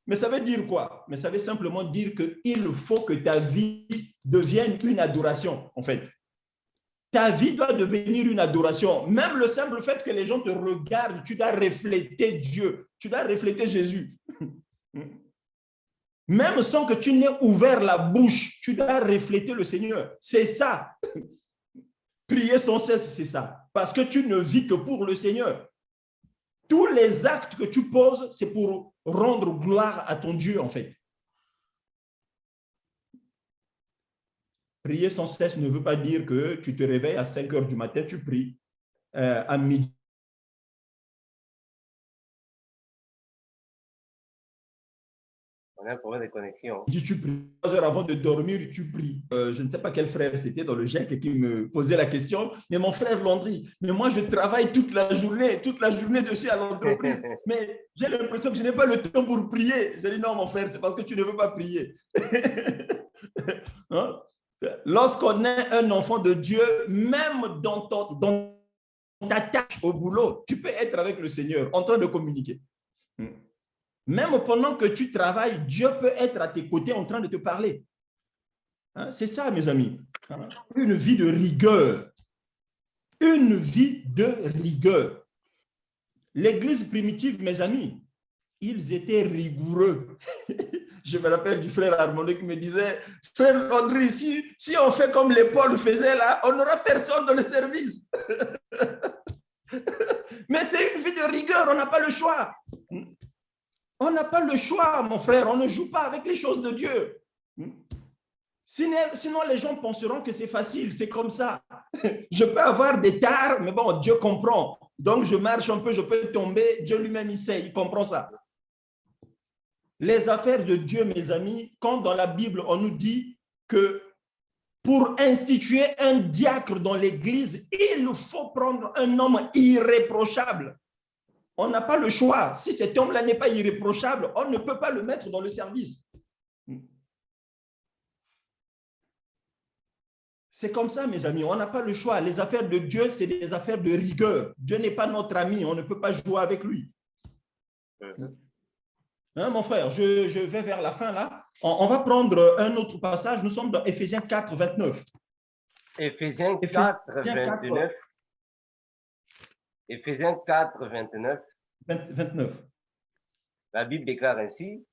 Mais ça veut dire quoi? Mais ça veut simplement dire qu'il faut que ta vie devienne une adoration, en fait. Ta vie doit devenir une adoration. Même le simple fait que les gens te regardent, tu dois refléter Dieu, tu dois refléter Jésus. Même sans que tu n'aies ouvert la bouche, tu dois refléter le Seigneur. C'est ça. Prier sans cesse, c'est ça. Parce que tu ne vis que pour le Seigneur. Tous les actes que tu poses, c'est pour rendre gloire à ton Dieu, en fait. Prier sans cesse ne veut pas dire que tu te réveilles à 5 heures du matin, tu pries. À midi, On a un problème de connexion. tu pries. 3 heures avant de dormir, tu pries. Je ne sais pas quel frère c'était dans le GEC qui me posait la question, mais mon frère Landry, mais moi je travaille toute la journée je suis à l'entreprise, mais j'ai l'impression que je n'ai pas le temps pour prier. J'ai dit non mon frère, c'est parce que tu ne veux pas prier. Hein? Lorsqu'on est un enfant de Dieu, même dans ta tâche au boulot, tu peux être avec le Seigneur en train de communiquer. Même pendant que tu travailles, Dieu peut être à tes côtés en train de te parler. Hein? C'est ça, mes amis. Une vie de rigueur. Une vie de rigueur. L'Église primitive, mes amis, ils étaient rigoureux. Je me rappelle du frère Armando qui me disait, frère Landry, si on fait comme les Paul faisaient là, on n'aura personne dans le service. Mais c'est une vie de rigueur, on n'a pas le choix. On n'a pas le choix, mon frère, on ne joue pas avec les choses de Dieu. Sinon, les gens penseront que c'est facile, c'est comme ça. Je peux avoir des tares, mais bon, Dieu comprend. Donc, je marche un peu, je peux tomber, Dieu lui-même, il sait, il comprend ça. Les affaires de Dieu, mes amis, quand dans la Bible, on nous dit que pour instituer un diacre dans l'Église, il faut prendre un homme irréprochable. On n'a pas le choix. Si cet homme-là n'est pas irréprochable, on ne peut pas le mettre dans le service. C'est comme ça, mes amis, on n'a pas le choix. Les affaires de Dieu, c'est des affaires de rigueur. Dieu n'est pas notre ami, on ne peut pas jouer avec lui. Hein, mon frère, je vais vers la fin là. On va prendre un autre passage. Nous sommes dans Éphésiens 4, 29. Éphésiens 4, 29. Éphésiens 4, 29. 29. La Bible déclare ainsi.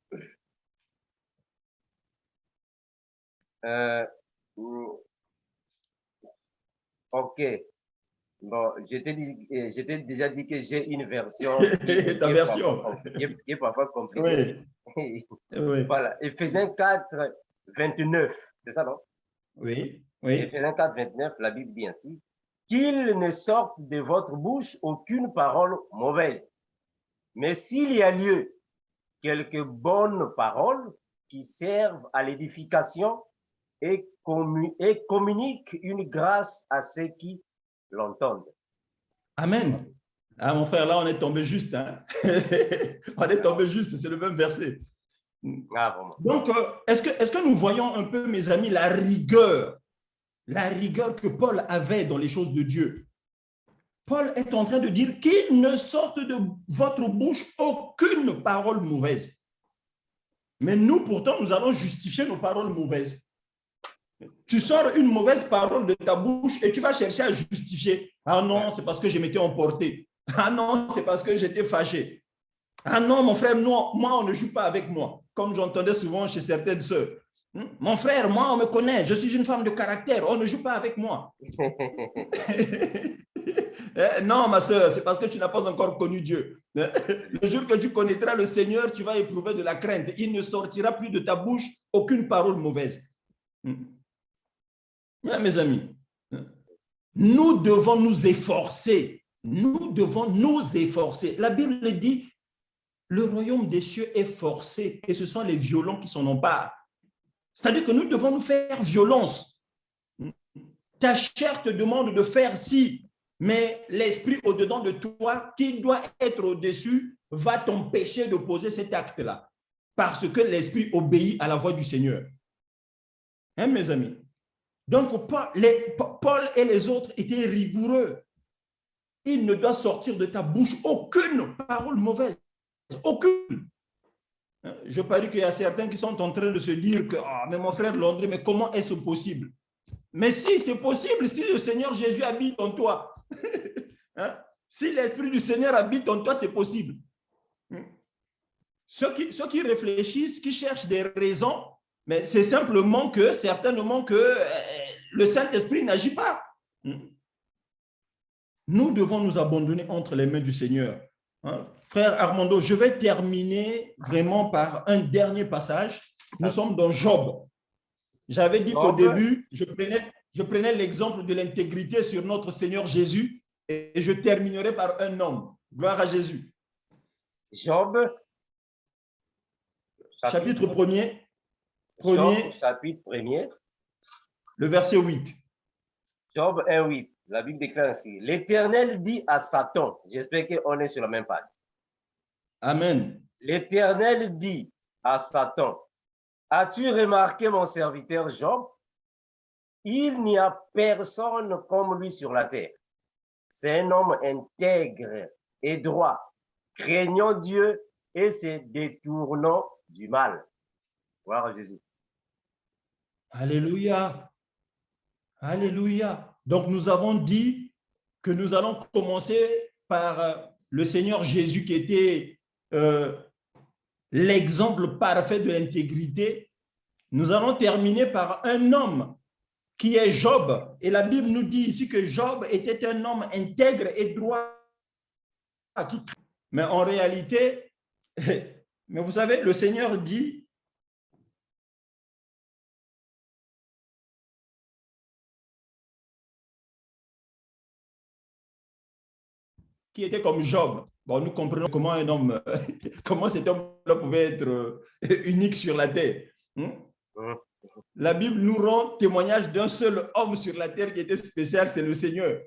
Ok. Bon, je t'ai déjà dit que j'ai une version Ta version. Qui est parfois compliquée. Oui. Oui. Voilà. Éphésiens 4, 29. C'est ça, non? Oui. Oui. Éphésiens 4, 29, la Bible dit ainsi. Qu'il ne sorte de votre bouche aucune parole mauvaise. Mais s'il y a lieu, quelques bonnes paroles qui servent à l'édification et communiquent une grâce à ceux qui l'entendent. Amen. Ah, mon frère, là, on est tombé juste. Hein? On est tombé juste, c'est le même verset. Ah, vraiment. Donc, est-ce que nous voyons un peu, mes amis, la rigueur que Paul avait dans les choses de Dieu? Paul est en train de dire qu'il ne sorte de votre bouche aucune parole mauvaise. Mais nous, pourtant, nous allons justifier nos paroles mauvaises. Tu sors une mauvaise parole de ta bouche et tu vas chercher à justifier. Ah non, c'est parce que je m'étais emporté. Ah non, c'est parce que j'étais fâché. Ah non, mon frère, non, moi, on ne joue pas avec moi. Comme j'entendais souvent chez certaines sœurs. Mon frère, moi, on me connaît. Je suis une femme de caractère. On ne joue pas avec moi. Non, ma soeur, c'est parce que tu n'as pas encore connu Dieu. Le jour que tu connaîtras le Seigneur, tu vas éprouver de la crainte. Il ne sortira plus de ta bouche aucune parole mauvaise. Mes amis, nous devons nous efforcer. Nous devons nous efforcer. La Bible dit, le royaume des cieux est forcé et ce sont les violents qui s'en emparent. C'est-à-dire que nous devons nous faire violence. Ta chair te demande de faire ci, mais l'esprit au-dedans de toi, qui doit être au-dessus, va t'empêcher de poser cet acte-là, parce que l'esprit obéit à la voix du Seigneur. Hein, mes amis? Donc, Paul et les autres étaient rigoureux. Il ne doit sortir de ta bouche aucune parole mauvaise. Aucune. Je parie qu'il y a certains qui sont en train de se dire que mais mon frère Landry, mais comment est-ce possible? Mais si, c'est possible, si le Seigneur Jésus habite en toi. Hein? Si l'Esprit du Seigneur habite en toi, c'est possible. Ceux qui réfléchissent, qui cherchent des raisons, mais c'est simplement que, certainement que le Saint-Esprit n'agit pas. Nous devons nous abandonner entre les mains du Seigneur. Hein? Frère Armando, je vais terminer vraiment par un dernier passage. Nous sommes dans Job. J'avais dit qu'au début, je prenais l'exemple de l'intégrité sur notre Seigneur Jésus et je terminerai par un homme. Gloire à Jésus. Job. Chapitre 1er. Job, chapitre 1er. Le verset 8. Job 1, 8. La Bible déclare ainsi. L'Éternel dit à Satan, j'espère qu'on est sur la même page. Amen. L'Éternel dit à Satan, as-tu remarqué mon serviteur Job? Il n'y a personne comme lui sur la terre. C'est un homme intègre et droit, craignant Dieu et se détournant du mal. Gloire à Jésus. Alléluia. Alléluia. Donc, nous avons dit que nous allons commencer par le Seigneur Jésus qui était l'exemple parfait de l'intégrité. Nous allons terminer par un homme qui est Job. Et la Bible nous dit ici que Job était un homme intègre et droit. Mais en réalité, mais vous savez, le Seigneur dit, qui était comme Job. Bon, nous comprenons comment un homme, comment cet homme-là pouvait être unique sur la terre. La Bible nous rend témoignage d'un seul homme sur la terre qui était spécial, c'est le Seigneur.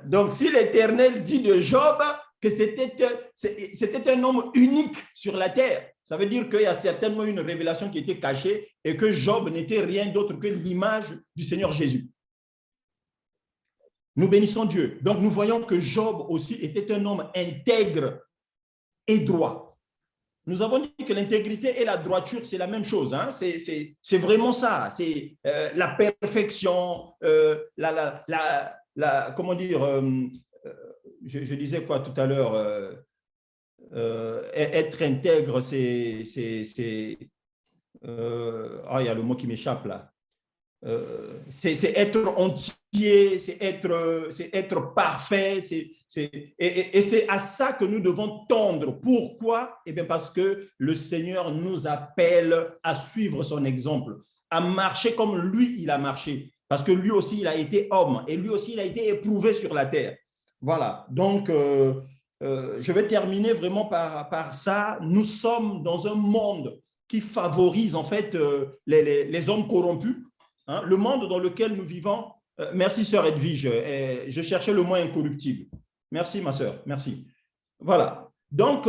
Donc, si l'Éternel dit de Job que c'était un homme unique sur la terre, ça veut dire qu'il y a certainement une révélation qui était cachée et que Job n'était rien d'autre que l'image du Seigneur Jésus. Nous bénissons Dieu. Donc, nous voyons que Job aussi était un homme intègre et droit. Nous avons dit que l'intégrité et la droiture, c'est la même chose. Hein? C'est vraiment ça. C'est la perfection, comment dire, je disais quoi tout à l'heure, être intègre, il y a le mot qui m'échappe là. C'est être entier, c'est être parfait, et c'est à ça que nous devons tendre. Pourquoi? Eh bien parce que le Seigneur nous appelle à suivre son exemple, à marcher comme lui, il a marché, parce que lui aussi, il a été homme, et lui aussi, il a été éprouvé sur la terre. Voilà, donc je vais terminer vraiment par ça. Nous sommes dans un monde qui favorise en fait les hommes corrompus. Hein, le monde dans lequel nous vivons, merci sœur Edwige, je cherchais le mot incorruptible. Merci ma sœur, merci. Voilà, donc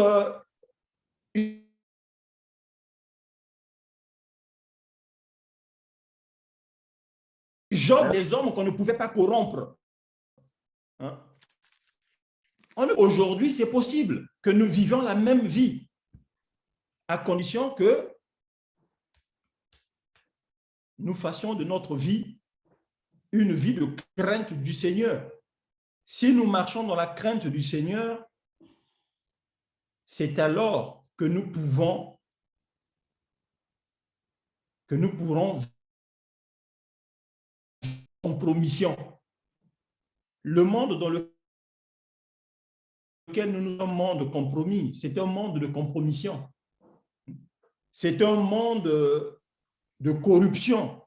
Job, des hommes qu'on ne pouvait pas corrompre. Hein? Aujourd'hui, c'est possible que nous vivions la même vie, à condition que nous fassions de notre vie une vie de crainte du Seigneur. Si nous marchons dans la crainte du Seigneur, c'est alors que nous pourrons compromission. Le monde dans lequel lequel nous sommes un monde compromis. C'est un monde de compromission. C'est un monde de corruption.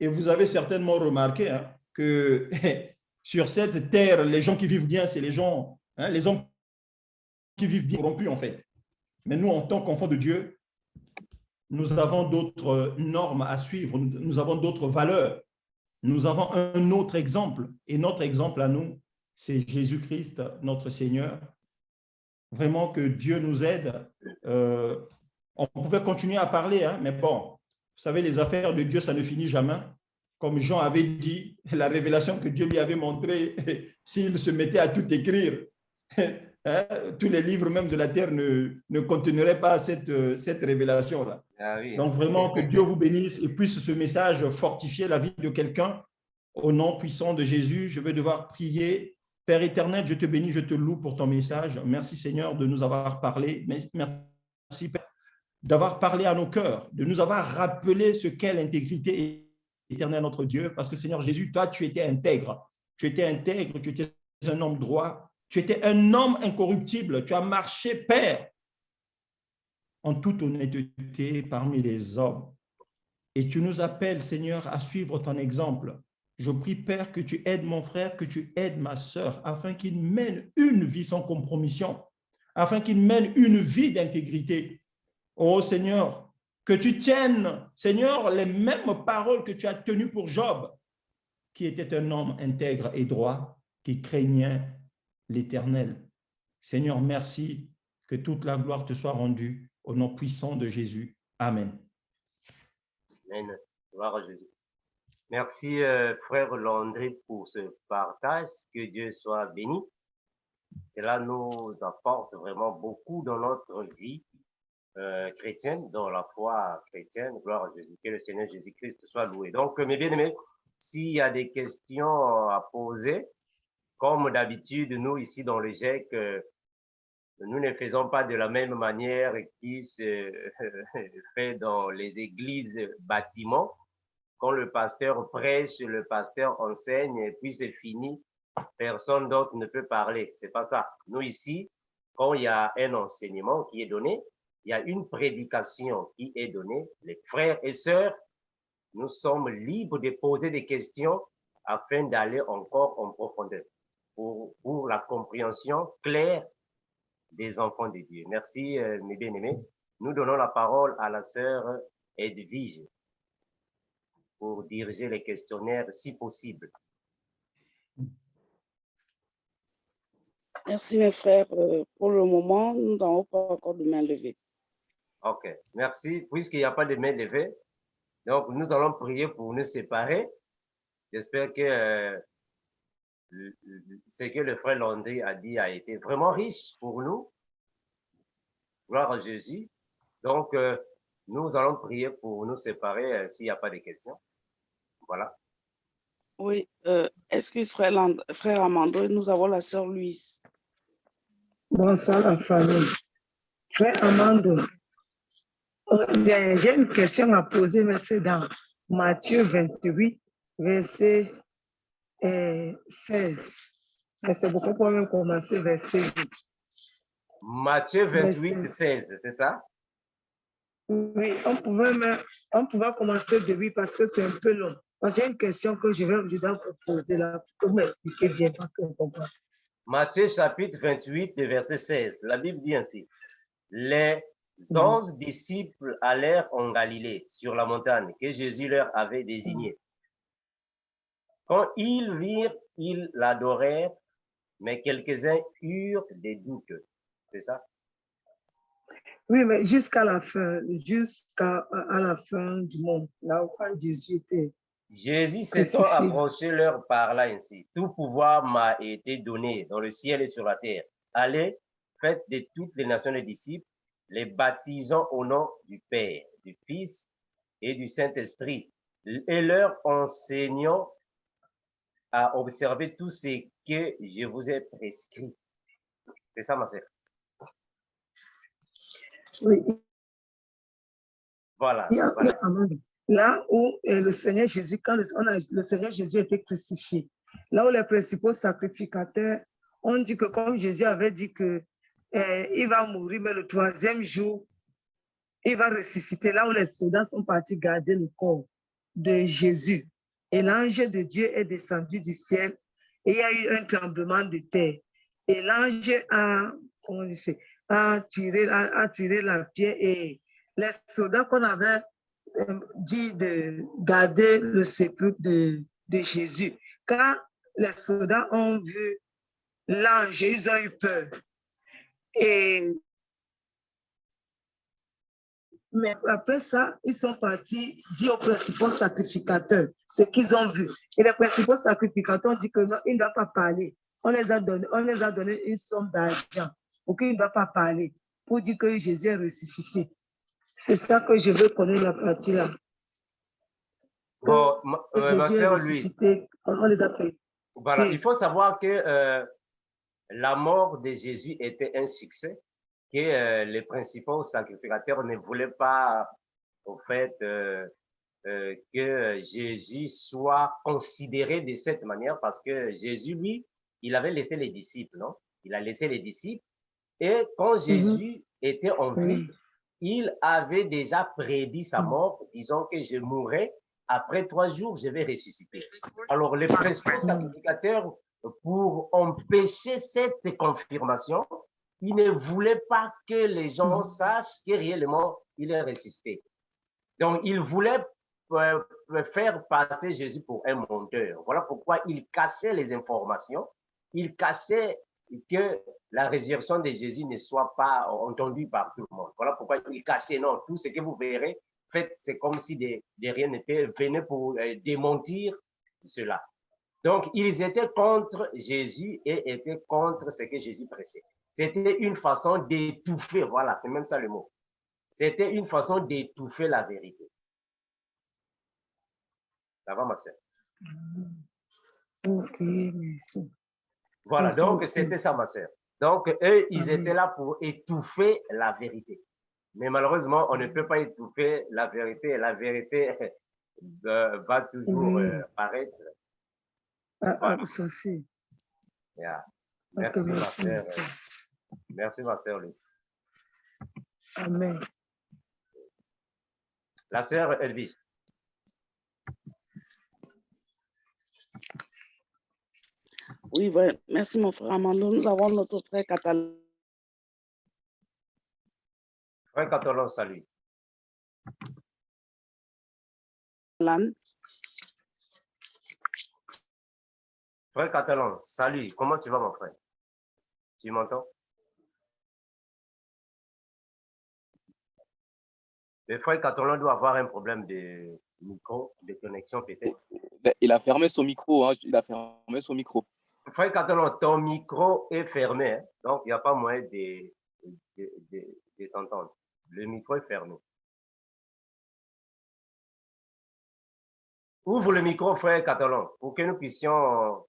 Et vous avez certainement remarqué que sur cette terre, les gens qui vivent bien, c'est les gens, les hommes qui vivent bien corrompus en fait. Mais nous, en tant qu'enfants de Dieu, nous avons d'autres normes à suivre, nous avons d'autres valeurs. Nous avons un autre exemple. Et notre exemple à nous, c'est Jésus-Christ, notre Seigneur. Vraiment que Dieu nous aide. On pouvait continuer à parler, mais bon, vous savez, les affaires de Dieu, ça ne finit jamais. Comme Jean avait dit, la révélation que Dieu lui avait montrée, s'il se mettait à tout écrire, tous les livres même de la terre ne conteniraient pas cette révélation-là. Ah oui. Donc vraiment, que Dieu vous bénisse et puisse ce message fortifier la vie de quelqu'un. Au nom puissant de Jésus, je vais devoir prier. Père éternel, je te bénis, je te loue pour ton message. Merci Seigneur de nous avoir parlé. Merci Père d'avoir parlé à nos cœurs, de nous avoir rappelé ce qu'est l'intégrité éternelle notre Dieu. Parce que Seigneur Jésus, toi, tu étais intègre. Tu étais intègre, tu étais un homme droit. Tu étais un homme incorruptible. Tu as marché, Père, en toute honnêteté parmi les hommes. Et tu nous appelles, Seigneur, à suivre ton exemple. Je prie, Père, que tu aides mon frère, que tu aides ma sœur, afin qu'il mène une vie sans compromission, afin qu'il mène une vie d'intégrité. Oh Seigneur, que tu tiennes, Seigneur, les mêmes paroles que tu as tenues pour Job, qui était un homme intègre et droit, qui craignait l'Éternel. Seigneur, merci, que toute la gloire te soit rendue au nom puissant de Jésus. Amen. Amen. Gloire à Jésus. Merci, frère Landry, pour ce partage. Que Dieu soit béni. Cela nous apporte vraiment beaucoup dans notre vie chrétienne, dans la foi chrétienne. Gloire à Jésus. Que le Seigneur Jésus-Christ soit loué. Donc, mes bien-aimés, s'il y a des questions à poser, comme d'habitude, nous, ici dans le GEC, nous ne faisons pas de la même manière qui se fait dans les églises bâtiments. Quand le pasteur prêche, le pasteur enseigne et puis c'est fini, personne d'autre ne peut parler. C'est pas ça. Nous ici, quand il y a un enseignement qui est donné, il y a une prédication qui est donnée. Les frères et sœurs, nous sommes libres de poser des questions afin d'aller encore en profondeur pour la compréhension claire des enfants de Dieu. Merci, mes bien-aimés. Nous donnons la parole à la sœur Edwige pour diriger les questionnaires si possible. Merci mes frères. Pour le moment, nous n'avons pas encore de main levée. Ok, merci. Puisqu'il n'y a pas de main levée, donc nous allons prier pour nous séparer. J'espère que ce que le frère Landry a dit a été vraiment riche pour nous. Gloire à Jésus. Donc, nous allons prier pour nous séparer s'il n'y a pas de questions. Voilà. Oui, excuse frère Amando, nous avons la sœur Louise. Bonsoir la famille. Frère Amando, j'ai une question à poser, mais c'est dans Matthieu 28, verset 16. Mais c'est beaucoup pour même commencer verset 8. Matthieu 28, 16, c'est ça? Oui, on pouvait commencer de 8 parce que c'est un peu long. J'ai une question que je dois vous poser là pour m'expliquer bien parce que je comprends. Matthieu chapitre 28, verset 16. La Bible dit ainsi. Les 11 disciples allèrent en Galilée, sur la montagne que Jésus leur avait désignée. Quand ils virent, ils l'adorèrent, mais quelques-uns eurent des doutes. C'est ça? Oui, mais jusqu'à la fin du monde, là où quand Jésus était. Jésus s'étant approché leur parla ainsi. Tout pouvoir m'a été donné dans le ciel et sur la terre. Allez, faites de toutes les nations des disciples, les baptisant au nom du Père, du Fils et du Saint-Esprit, et leur enseignant à observer tout ce que je vous ai prescrit. C'est ça, ma sœur. Oui. Voilà. Là où le Seigneur Jésus, quand le Seigneur Jésus était crucifié, là où les principaux sacrificateurs on dit que comme Jésus avait dit que il va mourir, mais le troisième jour, il va ressusciter. Là où les soldats sont partis garder le corps de Jésus. Et l'ange de Dieu est descendu du ciel et il y a eu un tremblement de terre. Et l'ange a, comment on dit, a tiré la pierre et les soldats qu'on avait dit de garder le sépulcre de Jésus. Quand les soldats ont vu l'ange, ils ont eu peur. Mais après ça, ils sont partis dire aux principaux sacrificateurs ce qu'ils ont vu. Et les principaux sacrificateurs ont dit que non, ils ne doivent pas parler. On les a donné une somme d'argent pour qu'ils ne doivent pas parler, pour dire que Jésus est ressuscité. C'est ça que je veux connaître la partie là. Bon, ma Jésus est sœur, ressuscité, on les a pris. Voilà, Oui. il faut savoir que la mort de Jésus était un succès, que les principaux sacrificateurs ne voulaient pas, au fait, que Jésus soit considéré de cette manière parce que Jésus, lui, il avait laissé les disciples, non? Il a laissé les disciples et quand Jésus était en vie, il avait déjà prédit sa mort, disant que je mourrai, après 3 jours, je vais ressusciter. Alors, les principaux sacrificateurs, pour empêcher cette confirmation, ils ne voulaient pas que les gens sachent que réellement, il est ressuscité. Donc, ils voulaient faire passer Jésus pour un menteur. Voilà pourquoi ils cachaient les informations. Ils cachaient que la résurrection de Jésus ne soit pas entendue par tout le monde. Voilà pourquoi ils cachaient. Non, tout ce que vous verrez, en fait, c'est comme si de rien n'était, venait pour démentir cela. Donc, ils étaient contre Jésus et étaient contre ce que Jésus prêchait. C'était une façon d'étouffer, voilà, c'est même ça le mot. C'était une façon d'étouffer la vérité. Ça va, ma sœur? Ok, merci. Voilà, Merci donc beaucoup. c'était ça, ma sœur. Donc, eux, ils étaient là pour étouffer la vérité. Mais malheureusement, on ne peut pas étouffer la vérité. La vérité va toujours paraître. Voilà. Ça c'est. Yeah. Ok, Merci, ma merci. sœur. Merci, ma sœur Lucie. Amen. La sœur Elvige. Oui, ouais. Merci mon frère Amando. Nous avons notre frère catalan. Frère Catalan, salut. Frère Catalan, salut. Comment tu vas, mon frère? Tu m'entends? Le frère Catalan doit avoir un problème de micro, de connexion peut-être. Il a fermé son micro, hein. Il a fermé son micro. Frère Catalan, ton micro est fermé, hein? Donc il n'y a pas moyen de t'entendre. Le micro est fermé. Ouvre le micro, frère Catalan, pour que nous puissions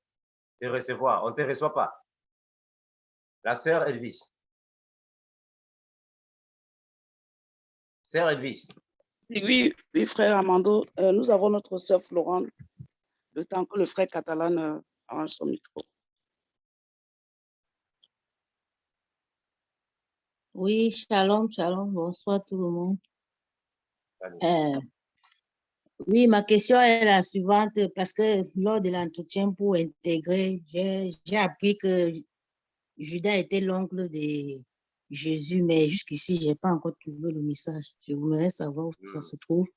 te recevoir. On ne te reçoit pas. La sœur Edwige. Sœur Edwige. Oui, oui, frère Amando. Nous avons notre sœur Florent, le temps que le frère catalan arrange son micro. Oui, shalom, shalom, bonsoir tout le monde. Oui, ma question est la suivante, parce que lors de l'entretien pour intégrer, j'ai appris que Judas était l'oncle de Jésus, mais jusqu'ici, je n'ai pas encore trouvé le message. Je voudrais savoir où ça se trouve.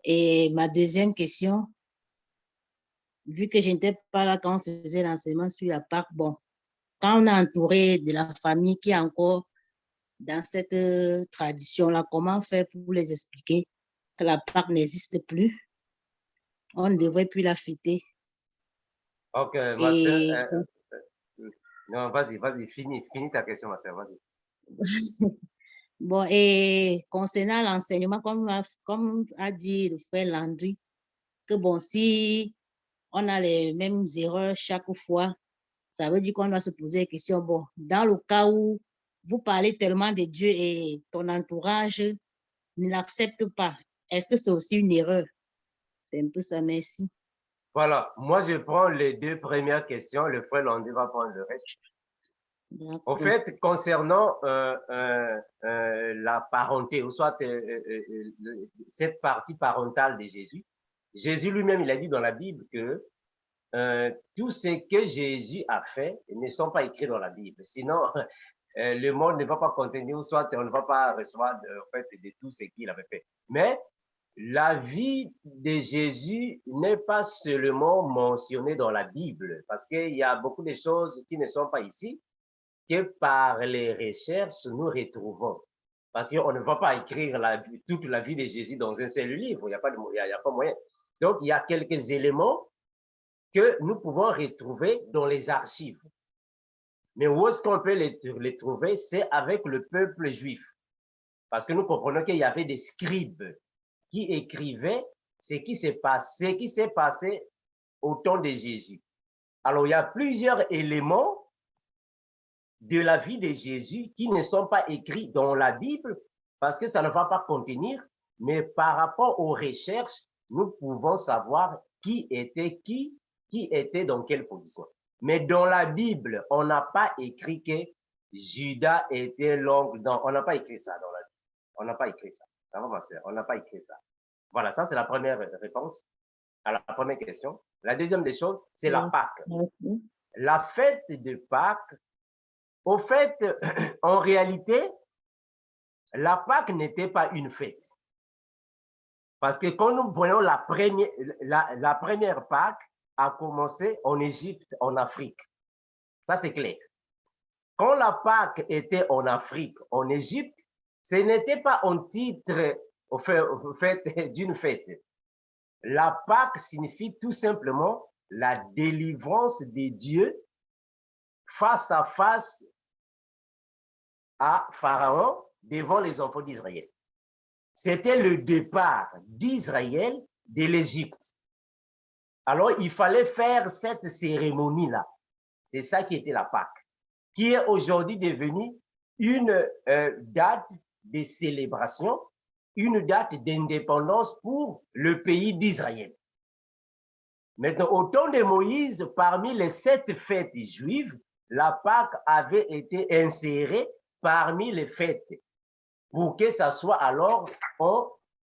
Et ma deuxième question, vu que je n'étais pas là quand on faisait l'enseignement sur la Pâque, bon, quand on est entouré de la famille qui est encore dans cette tradition-là, comment faire pour les expliquer que la Pâque n'existe plus? On ne devrait plus la fêter. Ok, ma sœur. Non, vas-y, finis ta question, ma sœur, vas-y. Bon, et concernant l'enseignement, comme a dit le frère Landry, que bon, si on a les mêmes erreurs chaque fois, ça veut dire qu'on doit se poser des questions. Bon, dans le cas où vous parlez tellement de Dieu et ton entourage ne l'accepte pas, est-ce que c'est aussi une erreur? C'est un peu ça, merci. Voilà, moi je prends les deux premières questions, le frère Landé va prendre le reste. En fait, concernant la parenté, ou soit cette partie parentale de Jésus, Jésus lui-même, il a dit dans la Bible que tout ce que Jésus a fait ne sont pas écrits dans la Bible. Sinon, le monde ne va pas contenir, soit on ne va pas recevoir en fait, de tout ce qu'il avait fait. Mais la vie de Jésus n'est pas seulement mentionnée dans la Bible, parce qu'il y a beaucoup de choses qui ne sont pas ici, que par les recherches, nous retrouvons. Parce qu'on ne va pas écrire toute la vie de Jésus dans un seul livre, il n'y a pas moyen. Donc, il y a quelques éléments que nous pouvons retrouver dans les archives. Mais où est-ce qu'on peut les trouver? C'est avec le peuple juif. Parce que nous comprenons qu'il y avait des scribes qui écrivaient ce qui s'est passé au temps de Jésus. Alors, il y a plusieurs éléments de la vie de Jésus qui ne sont pas écrits dans la Bible parce que ça ne va pas contenir, mais par rapport aux recherches, nous pouvons savoir qui était dans quelle position. Mais dans la Bible, on n'a pas écrit que Judas était l'oncle. On n'a pas écrit ça dans la Bible. On n'a pas écrit ça. On n'a pas écrit ça. Voilà, ça c'est la première réponse à la première question. La deuxième des choses, c'est la Pâque. Merci. La fête de Pâques, au fait, en réalité, la Pâque n'était pas une fête. Parce que quand nous voyons la première Pâque a commencé en Égypte, en Afrique. Ça, c'est clair. Quand la Pâque était en Afrique, en Égypte, ce n'était pas un titre au fait d'une fête. La Pâque signifie tout simplement la délivrance de Dieu face à face à Pharaon devant les enfants d'Israël. C'était le départ d'Israël de l'Égypte. Alors, il fallait faire cette cérémonie-là. C'est ça qui était la Pâque, qui est aujourd'hui devenue une date de célébration, une date d'indépendance pour le pays d'Israël. Maintenant, au temps de Moïse, parmi les 7 fêtes juives, la Pâque avait été insérée parmi les fêtes pour que ça soit alors en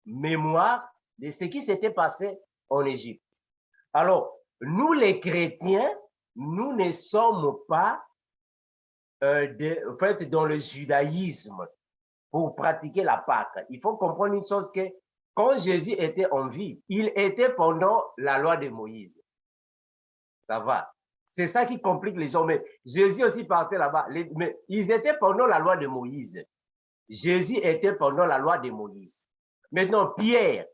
mémoire de ce qui s'était passé en Égypte. Alors, nous les chrétiens, nous ne sommes pas en fait, dans le judaïsme pour pratiquer la Pâque. Il faut comprendre une chose, que quand Jésus était en vie, il était pendant la loi de Moïse. Ça va. C'est ça qui complique les gens. Mais Jésus aussi partait là-bas. Mais ils étaient pendant la loi de Moïse. Jésus était pendant la loi de Moïse. Maintenant, Pierre,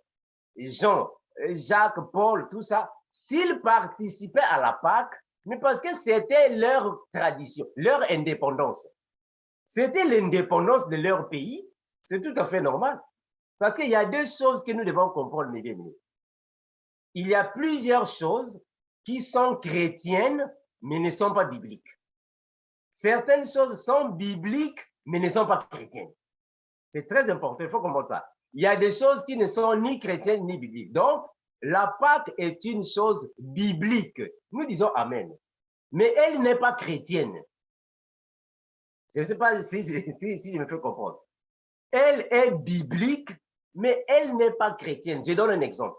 Jean, Jacques, Paul, tout ça, s'ils participaient à la Pâque, mais parce que c'était leur tradition, leur indépendance. C'était l'indépendance de leur pays. C'est tout à fait normal. Parce qu'il y a deux choses que nous devons comprendre, mes amis. Il y a plusieurs choses qui sont chrétiennes, mais ne sont pas bibliques. Certaines choses sont bibliques, mais ne sont pas chrétiennes. C'est très important, il faut comprendre ça. Il y a des choses qui ne sont ni chrétiennes ni bibliques. Donc, la Pâque est une chose biblique. Nous disons Amen. Mais elle n'est pas chrétienne. Je ne sais pas si je me fais comprendre. Elle est biblique, mais elle n'est pas chrétienne. Je donne un exemple.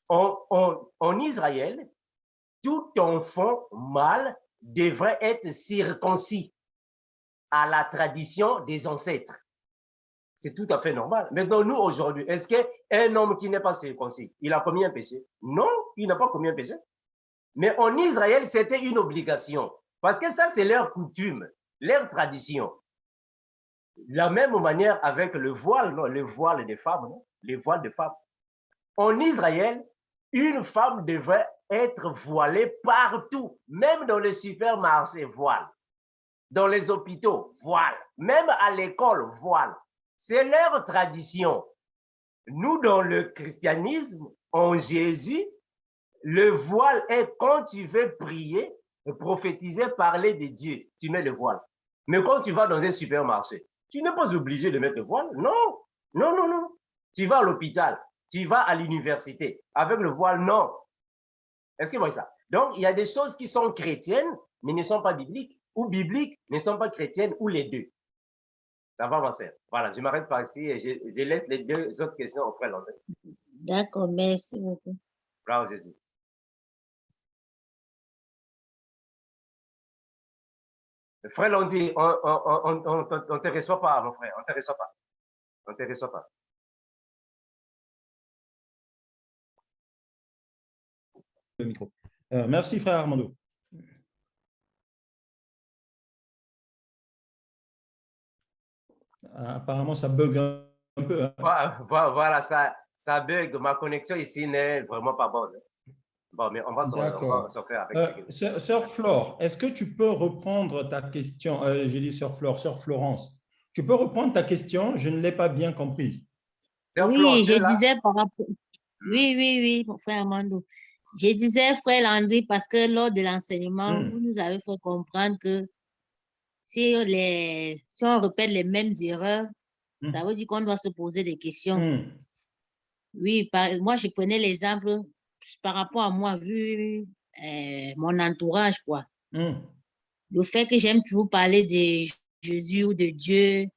En Israël, tout enfant mâle devrait être circoncis à la tradition des ancêtres. C'est tout à fait normal. Maintenant, nous, aujourd'hui, est-ce qu'un homme qui n'est pas circoncis, il a commis un péché? Non, il n'a pas commis un péché. Mais en Israël, c'était une obligation. Parce que ça, c'est leur coutume, leur tradition. De la même manière avec le voile, non, le voile des femmes, non, les voiles des femmes. En Israël, une femme devait être voilée partout, même dans les supermarchés, voile. Dans les hôpitaux, voile. Même à l'école, voile. C'est leur tradition. Nous, dans le christianisme, en Jésus, le voile est quand tu veux prier, prophétiser, parler de Dieu, tu mets le voile. Mais quand tu vas dans un supermarché, tu n'es pas obligé de mettre le voile. Non, non, non, non. Tu vas à l'hôpital, tu vas à l'université avec le voile, non. Excusez-moi ça. Donc, il y a des choses qui sont chrétiennes, mais ne sont pas bibliques, ou bibliques, ne sont pas chrétiennes, ou les deux. Ça va, ma sœur. Voilà, je m'arrête par ici et je laisse les deux autres questions au frère Landry. D'accord, merci beaucoup. Bravo, Jésus. Frère Landry, on ne te reçoit pas, mon frère. On ne te reçoit pas. On ne te reçoit pas. Le micro. Merci, frère Armando. Apparemment, ça bug un peu. Hein. Voilà, ça bug. Ma connexion ici n'est vraiment pas bonne. Bon, mais on va s'en faire avec Sœur Flore, est-ce que tu peux reprendre ta question? J'ai dit Sœur Flore, Sœur Florence. Tu peux reprendre ta question? Je ne l'ai pas bien comprise. Oui, je disais par rapport... Oui, mon frère Armando. Je disais, frère Landry, parce que lors de l'enseignement, vous nous avez fait comprendre que si on répète les mêmes erreurs, ça veut dire qu'on doit se poser des questions. Oui, moi, je prenais l'exemple par rapport à moi, vu mon entourage, quoi. Le fait que j'aime toujours parler de Jésus ou de Dieu,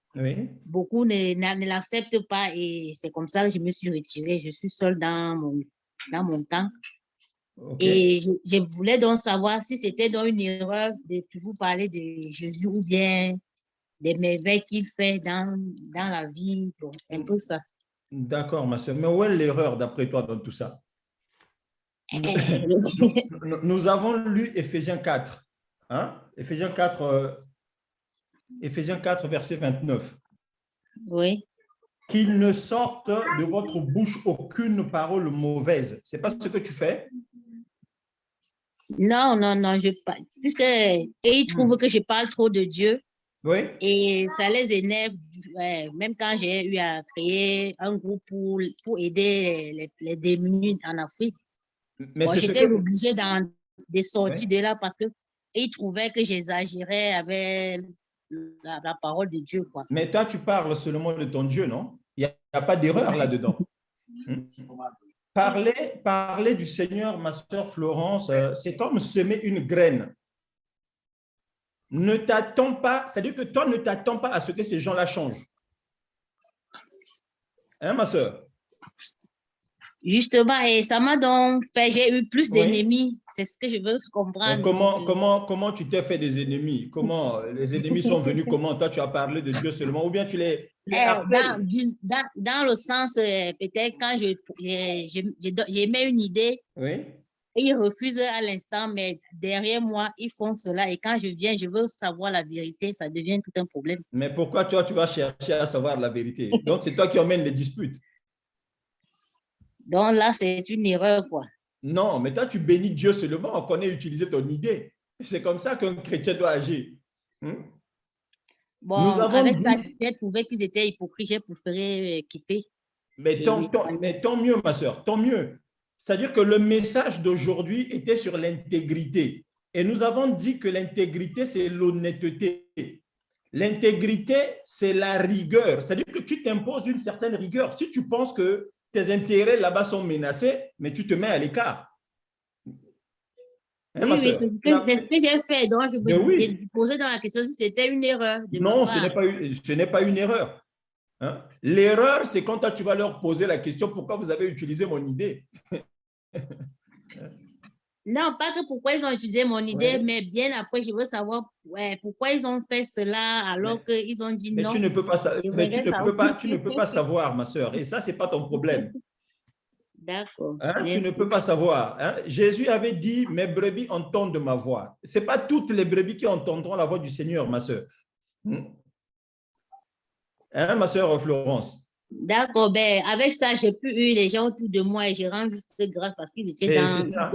beaucoup ne l'acceptent pas et c'est comme ça que je me suis retirée. Je suis seule dans mon camp. Et je voulais donc savoir si c'était donc une erreur de toujours parler de Jésus ou bien des merveilles qu'il fait dans la vie. Donc, c'est un peu ça. D'accord, ma soeur. Mais où est l'erreur d'après toi dans tout ça? Nous avons lu Éphésiens 4. Hein? Éphésiens 4, verset 29. Oui. Qu'il ne sorte de votre bouche aucune parole mauvaise. Ce n'est pas ce que tu fais? Non, puisque ils trouvent que je parle trop de Dieu. Oui. Et ça les énerve, même quand j'ai eu à créer un groupe pour aider les démunis en Afrique. Mais j'étais obligée dans des sorties de là parce qu'ils trouvaient que j'exagérais avec la parole de Dieu, quoi. Mais toi, tu parles seulement de ton Dieu, non? Il n'y a pas d'erreur là-dedans. Parler du Seigneur, ma soeur Florence, c'est comme semer une graine. Ne t'attends pas, c'est-à-dire que toi, ne t'attends pas à ce que ces gens-là changent. Hein, ma soeur? Justement, et ça m'a donc fait, j'ai eu plus d'ennemis. C'est ce que je veux comprendre. Comment tu t'es fait des ennemis? Comment les ennemis sont venus? Comment toi, tu as parlé de Dieu seulement? Ou bien tu les harcèles? Dans le sens, peut-être quand j'émets une idée, ils refusent à l'instant, mais derrière moi, ils font cela. Et quand je viens, je veux savoir la vérité, ça devient tout un problème. Mais pourquoi toi, tu vas chercher à savoir la vérité? Donc, c'est toi qui emmènes les disputes. Donc là, c'est une erreur, quoi. Non, mais toi, tu bénis Dieu seulement. On connaît utiliser ton idée. C'est comme ça qu'un chrétien doit agir. Bon, avec ça, j'ai trouvé qu'ils étaient hypocrites. J'ai préféré quitter. Mais tant mieux, ma soeur, tant mieux. C'est-à-dire que le message d'aujourd'hui était sur l'intégrité. Et nous avons dit que l'intégrité, c'est l'honnêteté. L'intégrité, c'est la rigueur. C'est-à-dire que tu t'imposes une certaine rigueur. Si tu penses que tes intérêts là-bas sont menacés, mais tu te mets à l'écart. Hein, oui, c'est ce que j'ai fait. Donc, je me posais dans la question si c'était une erreur. Non, ce n'est pas une erreur. Hein? L'erreur, c'est quand toi, tu vas leur poser la question pourquoi vous avez utilisé mon idée. Non, pas que pourquoi ils ont utilisé mon idée, mais bien après, je veux savoir pourquoi ils ont fait cela alors qu'ils ont dit non. Tu ne peux pas, tu ne peux pas savoir, ma soeur. Et ça, ce n'est pas ton problème. D'accord. Hein? Tu ne peux pas savoir. Hein? Jésus avait dit, mes brebis entendent ma voix. Ce n'est pas toutes les brebis qui entendront la voix du Seigneur, ma soeur. Hein, ma soeur Florence? D'accord, ben, avec ça, j'ai pu eu les gens autour de moi et je rends juste grâce parce qu'ils étaient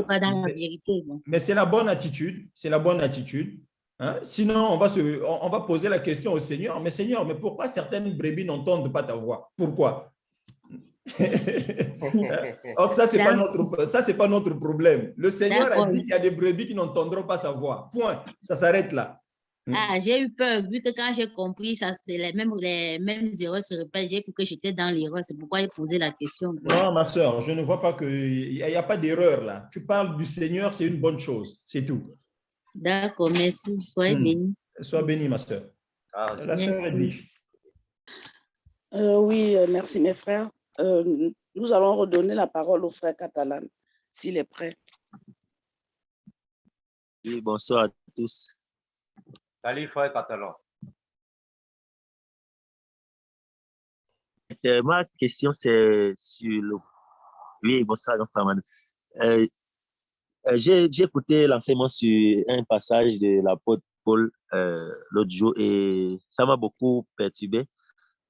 pas dans la vérité. Bon. Mais c'est la bonne attitude, c'est la bonne attitude. Hein? Sinon, on va poser la question au Seigneur, mais Seigneur, mais pourquoi certaines brebis n'entendent pas ta voix? Pourquoi? Donc ça, c'est pas notre problème. Le Seigneur a dit qu'il y a des brebis qui n'entendront pas sa voix. Point. Ça s'arrête là. Ah, j'ai eu peur, vu que quand j'ai compris, ça, c'est les mêmes erreurs se répètent. J'ai cru que j'étais dans l'erreur. C'est pourquoi j'ai posé la question. Non, ma soeur, je ne vois pas qu'il n'y a pas d'erreur là. Tu parles du Seigneur, c'est une bonne chose. C'est tout. D'accord, merci. Soyez bénis. Sois bénie, ma soeur. Ah, La soeur Edwige. Oui, merci mes frères. Nous allons redonner la parole au frère Catalan, s'il est prêt. Oui, bonsoir à tous. salut, frère Catalan. Ma question, c'est sur le... Oui, bonsoir, frère Manu. J'ai écouté l'enseignement sur un passage de l'apôtre Paul l'autre jour et ça m'a beaucoup perturbé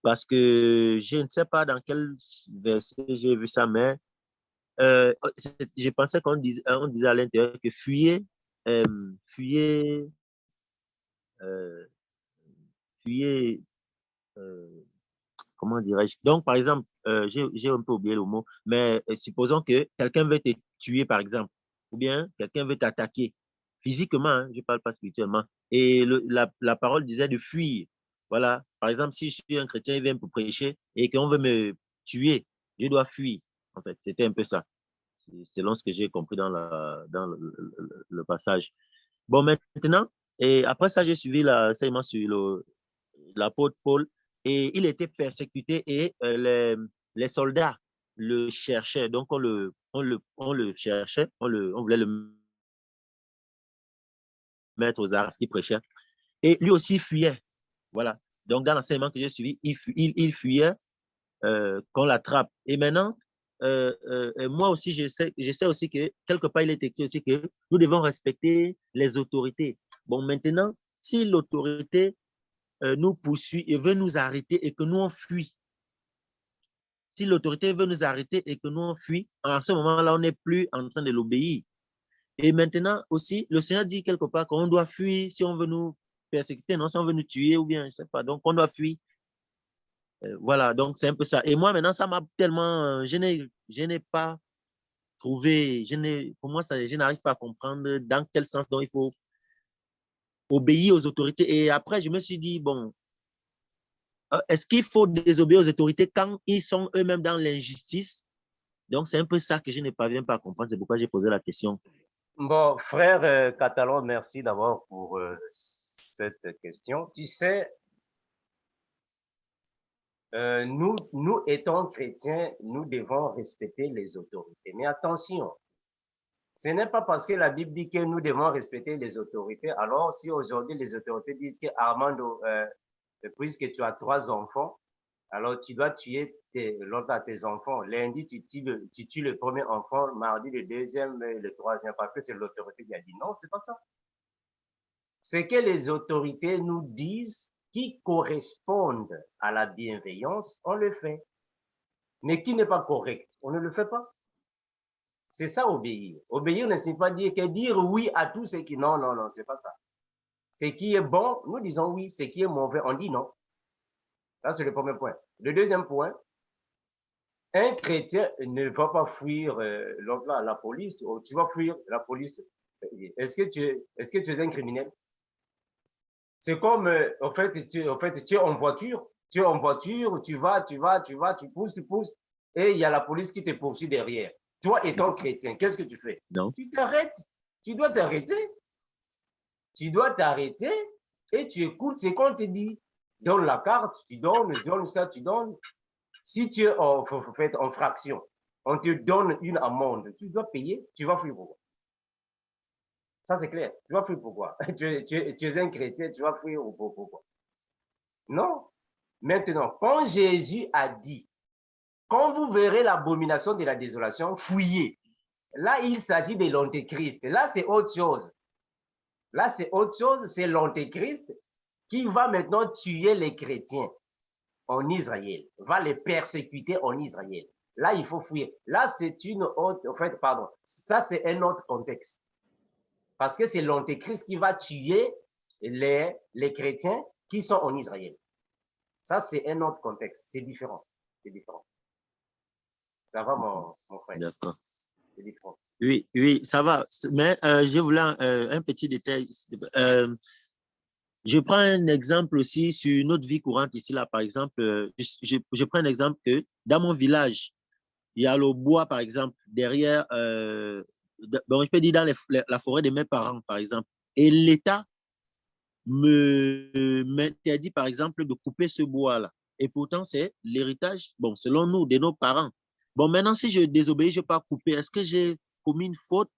parce que je ne sais pas dans quel verset j'ai vu ça, mais je pensais qu'on disait à l'intérieur que fuyez, fuyez, fuyez, comment dirais-je? Donc, par exemple, j'ai un peu oublié le mot, mais supposons que quelqu'un veut te tuer, par exemple, ou bien quelqu'un veut t'attaquer physiquement, hein, je ne parle pas spirituellement, et la parole disait de fuir. Voilà, par exemple, si je suis un chrétien, il vient pour prêcher et qu'on veut me tuer, je dois fuir. En fait, c'était un peu ça, selon ce que j'ai compris dans le passage. Bon, maintenant, et après ça, j'ai suivi l'enseignement sur l'apôtre Paul et il était persécuté et les soldats le cherchaient. Donc, on le cherchait, on voulait le mettre aux arts, ce qu'il prêchait. Et lui aussi fuyait. Voilà. Donc, dans l'enseignement que j'ai suivi, il fuyait qu'on l'attrape. Et maintenant, moi aussi, je sais aussi que quelque part, il est écrit aussi que nous devons respecter les autorités. Bon, maintenant, si l'autorité nous poursuit et veut nous arrêter et que nous on fuit, si l'autorité veut nous arrêter et que nous on fuit, en ce moment-là, on n'est plus en train de l'obéir. Et maintenant aussi, le Seigneur dit quelque part qu'on doit fuir si on veut nous persécuter, non, si on veut nous tuer ou bien, je ne sais pas. Donc, on doit fuir. Voilà, donc c'est un peu ça. Et moi, maintenant, ça m'a tellement... je n'ai pas trouvé... pour moi, je n'arrive pas à comprendre dans quel sens donc il faut obéir aux autorités. Et après, je me suis dit, bon, est-ce qu'il faut désobéir aux autorités quand ils sont eux-mêmes dans l'injustice? Donc, c'est un peu ça que je ne parviens pas à comprendre. C'est pourquoi j'ai posé la question. Bon, frère Catalan, merci d'abord pour cette question. Tu sais, nous étant chrétiens, nous devons respecter les autorités. Mais attention, ce n'est pas parce que la Bible dit que nous devons respecter les autorités. Alors, si aujourd'hui les autorités disent que Armando, puisque tu as 3 enfants, alors tu dois tuer l'autre à tes enfants. Lundi, tu tues le premier enfant, mardi le deuxième, le troisième, parce que c'est l'autorité qui a dit non, c'est pas ça. Ce que les autorités nous disent qui correspondent à la bienveillance, on le fait. Mais qui n'est pas correct, on ne le fait pas. C'est ça, obéir. Obéir ne signifie pas dire oui à tout ce qui... Non, non, non, c'est pas ça. Ce qui est bon, nous disons oui. Ce qui est mauvais, on dit non. Ça, c'est le premier point. Le deuxième point, un chrétien ne va pas fuir la police, ou tu vas fuir la police. Est-ce que tu es un criminel? C'est comme, en fait, tu es en voiture, tu vas, tu pousses, et il y a la police qui te poursuit derrière. Toi, étant chrétien, qu'est-ce que tu fais? Non. Tu t'arrêtes. Tu dois t'arrêter. Tu dois t'arrêter et tu écoutes ce qu'on te dit. Donne la carte, tu donnes ça, tu donnes. Si tu es en fraction, on te donne une amende, tu dois payer, tu vas fuir pourquoi? Ça, c'est clair. Tu vas fuir pourquoi? Tu es un chrétien, tu vas fuir pourquoi? Non. Maintenant, quand Jésus a dit, quand vous verrez l'abomination de la désolation, fuyez. Là, il s'agit de l'antéchrist. Là, c'est autre chose. Là, c'est autre chose. C'est l'antéchrist qui va maintenant tuer les chrétiens en Israël, va les persécuter en Israël. Là, il faut fuir. Là, c'est une autre, en fait, pardon, ça, c'est un autre contexte. Parce que c'est l'antéchrist qui va tuer les chrétiens qui sont en Israël. Ça, c'est un autre contexte. C'est différent. C'est différent. Ça va, mon frère? D'accord. C'est différent. Oui, ça va. Mais je voulais un petit détail. Je prends un exemple aussi sur notre vie courante ici, là, par exemple. Je prends un exemple que dans mon village, il y a le bois, par exemple, derrière, bon, je peux dire dans la forêt de mes parents, par exemple. Et l'État m'interdit, par exemple, de couper ce bois-là. Et pourtant, c'est l'héritage, bon, selon nous, de nos parents. Bon, maintenant, si je désobéis, je ne vais pas couper. Est-ce que j'ai commis une faute?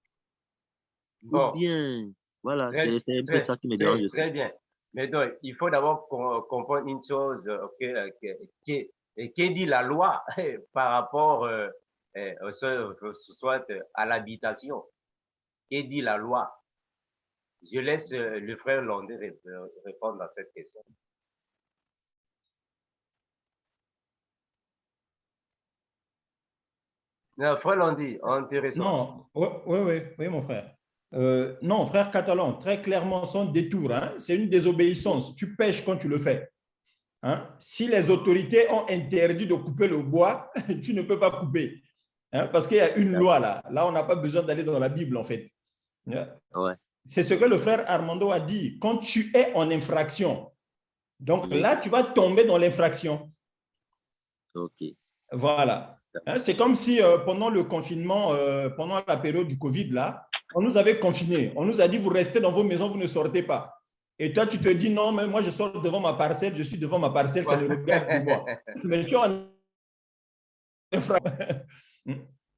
Bon, Ou bien, voilà, très, c'est un peu très, ça qui me dérange très, aussi. très bien. Mais donc, il faut d'abord comprendre une chose, qui dit la loi par rapport soit à l'habitation. Qui dit la loi? Je laisse le frère Landé répondre à cette question. Non, frère Landé, intéressant. Non, oui, mon frère. Non, frère Catalan, très clairement, son détour, hein, c'est une désobéissance. Tu pêches quand tu le fais. Hein. Si les autorités ont interdit de couper le bois, tu ne peux pas couper. Hein, parce qu'il y a une loi là. Là, on n'a pas besoin d'aller dans la Bible, en fait. Ouais. C'est ce que le frère Armando a dit. Quand tu es en infraction, donc Oui. là, tu vas tomber dans l'infraction. OK. Voilà. Hein, c'est comme si pendant le confinement, pendant la période du Covid, là, on nous avait confinés. On nous a dit, vous restez dans vos maisons, vous ne sortez pas. Et toi, tu te dis, non, mais moi, je sors devant ma parcelle, je suis devant ma parcelle, ça ne regarde que moi. Mais tu es en infraction.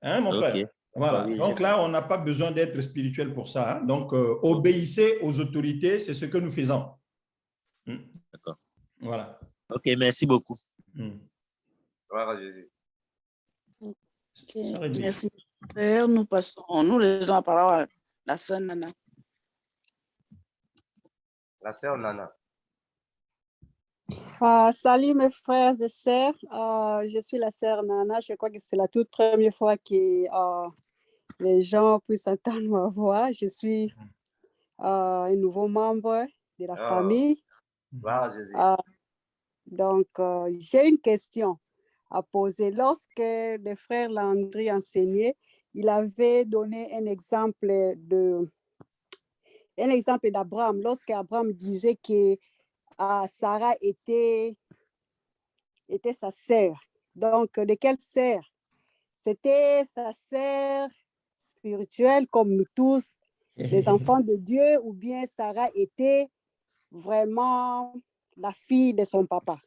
Hein, mon frère? OK. Voilà. Oui, Donc là, on n'a pas besoin d'être spirituel pour ça. Hein. Donc, obéissez aux autorités, c'est ce que nous faisons. D'accord. Voilà. OK, merci beaucoup. Gloire à Jésus. Ok, merci. Frère, nous laissons la parole à la sœur Nana. La sœur Nana. Salut mes frères et sœurs, je suis la sœur Nana. Je crois que c'est la toute première fois que les gens puissent entendre ma voix. Je suis un nouveau membre de la famille. Gloire à Jésus. Donc, j'ai une question à poser. Lorsque le frère Landry enseignait, il avait donné un exemple d'Abraham. Lorsqu'Abraham disait que Sarah était sa sœur. Donc, de quelle sœur? C'était sa sœur spirituelle comme nous tous, les enfants de Dieu, ou bien Sarah était vraiment la fille de son papa?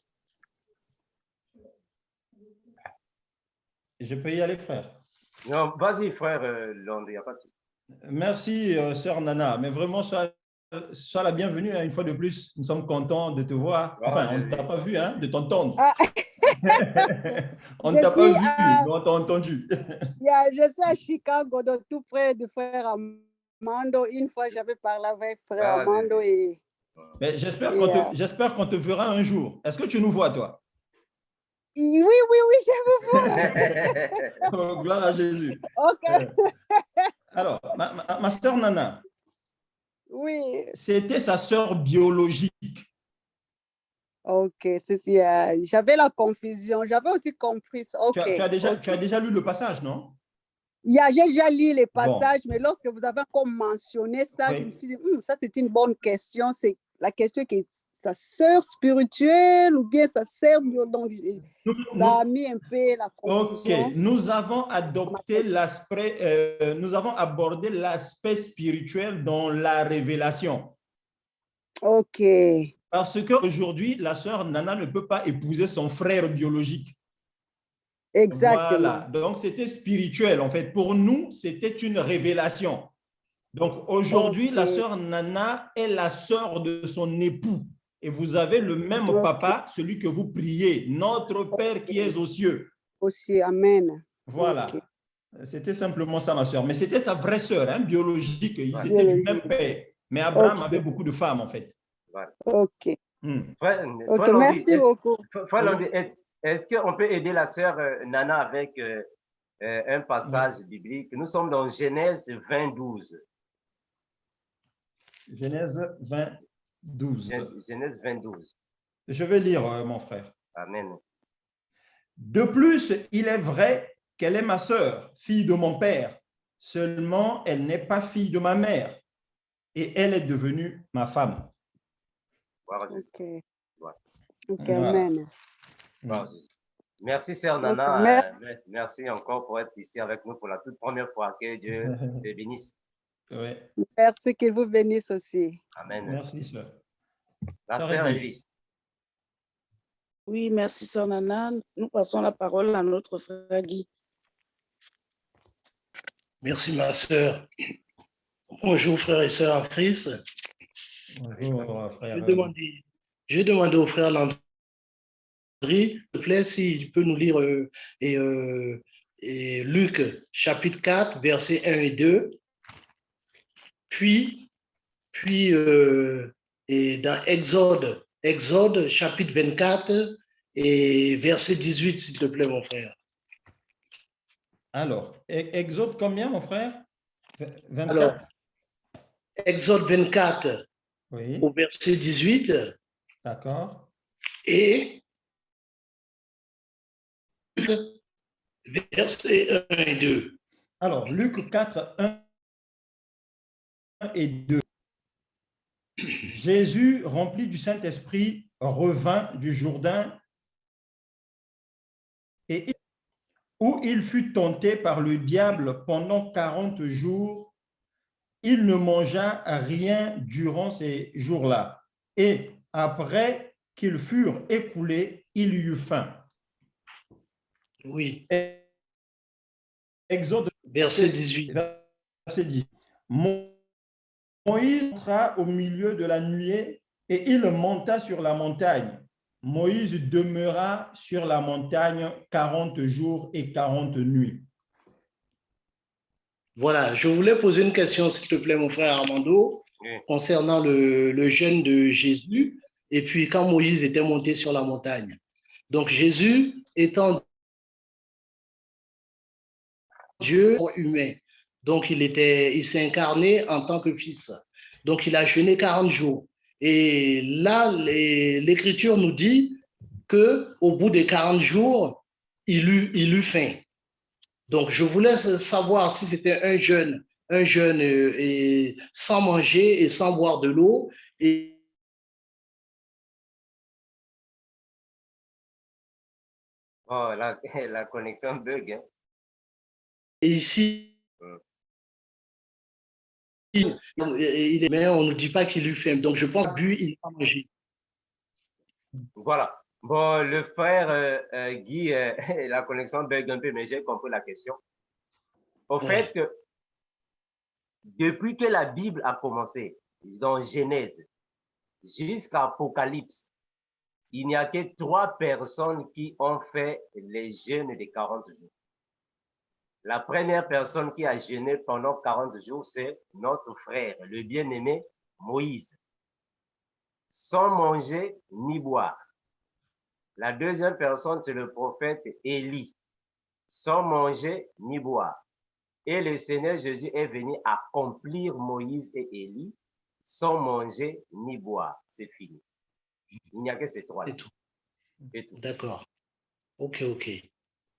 Je peux y aller, frère? Non, vas-y, frère Landry, il n'y a pas de souci. Merci, sœur Nana. Mais vraiment, sois la bienvenue une fois de plus. Nous sommes contents de te voir. Enfin, on ne t'a pas vu, hein, de t'entendre. On ne t'a pas vu, mais on t'a entendu. Je suis à Chicago, donc tout près du frère Armando. Une fois, j'avais parlé avec frère Armando. Mais j'espère qu'on te verra un jour. Est-ce que tu nous vois, toi? Oui, je vous vois. Oh, gloire à Jésus. OK. Alors, ma sœur Nana. Oui. C'était sa sœur biologique. OK, j'avais la confusion. J'avais aussi compris. Okay. Tu as déjà lu le passage, non? J'ai déjà lu les passages, mais lorsque vous avez encore mentionné ça, je me suis dit, ça c'est une bonne question. C'est la question qui est sa sœur spirituelle ou bien sa sœur. Donc, ça a mis un peu la confusion. OK, nous avons abordé l'aspect spirituel dans la révélation. OK. Parce qu'aujourd'hui, la sœur Nana ne peut pas épouser son frère biologique. Exactement. Voilà, donc c'était spirituel. En fait, pour nous, c'était une révélation. Donc aujourd'hui, la sœur Nana est la sœur de son époux. Et vous avez le même papa, celui que vous priez, notre Père qui est aux cieux. Aussi, amen. Voilà. C'était simplement ça, ma sœur. Mais c'était sa vraie sœur, hein, biologique. Ils étaient du même père. Mais Abraham avait beaucoup de femmes, en fait. OK. Frère merci beaucoup. Frère Landry, est-ce qu'on peut aider la sœur Nana avec un passage biblique? Nous sommes dans Genèse 20:12. Genèse 20:12. Genèse 20:12. Je vais lire, mon frère. Amen. De plus, il est vrai qu'elle est ma sœur, fille de mon père. Seulement, elle n'est pas fille de ma mère. Et elle est devenue ma femme. Gloire à Dieu. Ok. Voilà. Ok, Voilà. amen. Gloire à Jésus. Merci, sœur Ok, Nana. Merci encore pour être ici avec nous pour la toute première fois. Que Dieu te bénisse. Oui. merci, qu'il vous bénisse aussi. Amen. Merci, sœur. La Sœur sœur Edwige. Edwige. Oui, merci, sœur Nana. Nous passons la parole à notre frère Guy. Merci, ma sœur. Bonjour, frères et sœurs en Christ. Bonjour, frère. Je vais demander au frère Landry, s'il te plaît, s'il peut nous lire et Luc, chapitre 4, versets 1 et 2. Puis et dans Exode, chapitre 24, et verset 18, s'il te plaît, mon frère. Alors, Exode combien, mon frère? 24? Alors, Exode 24, oui. au verset 18. D'accord. Et versets 1 et 2. Alors, Luc 4, 1 et 2. Jésus, rempli du Saint-Esprit, revint du Jourdain et où il fut tenté par le diable pendant 40 jours. Il ne mangea rien durant ces jours-là. Et après qu'ils furent écoulés, il eut faim. Oui. Exode Verset 18. Verset 10. Moïse entra au milieu de la nuée et il monta sur la montagne. Moïse demeura sur la montagne 40 jours et 40 nuits. Voilà, je voulais poser une question, s'il te plaît, mon frère Armando, concernant le jeûne de Jésus et puis quand Moïse était monté sur la montagne. Donc, Jésus étant Dieu humain, donc il s'est incarné en tant que fils. Donc, il a jeûné 40 jours. Et là, l'Écriture nous dit qu'au bout de 40 jours, il eut faim. Donc, je voulais savoir si c'était un jeûne et sans manger et sans boire de l'eau. Oh, la connexion bug. Hein. Et ici, mais on ne dit pas qu'il eut faim. Donc, je pense qu'il a bu, il n'a pas mangé. Voilà. Bon, le frère Guy, la connexion bug un peu, mais j'ai compris la question. Au fait, depuis que la Bible a commencé, dans Genèse jusqu'à Apocalypse, il n'y a que 3 personnes qui ont fait les jeûnes de 40 jours. La première personne qui a jeûné pendant 40 jours, c'est notre frère, le bien-aimé Moïse, sans manger ni boire. La deuxième personne, c'est le prophète Élie, sans manger ni boire. Et le Seigneur Jésus est venu accomplir Moïse et Élie sans manger ni boire. C'est fini. Il n'y a que ces 3. C'est tout. D'accord. Ok.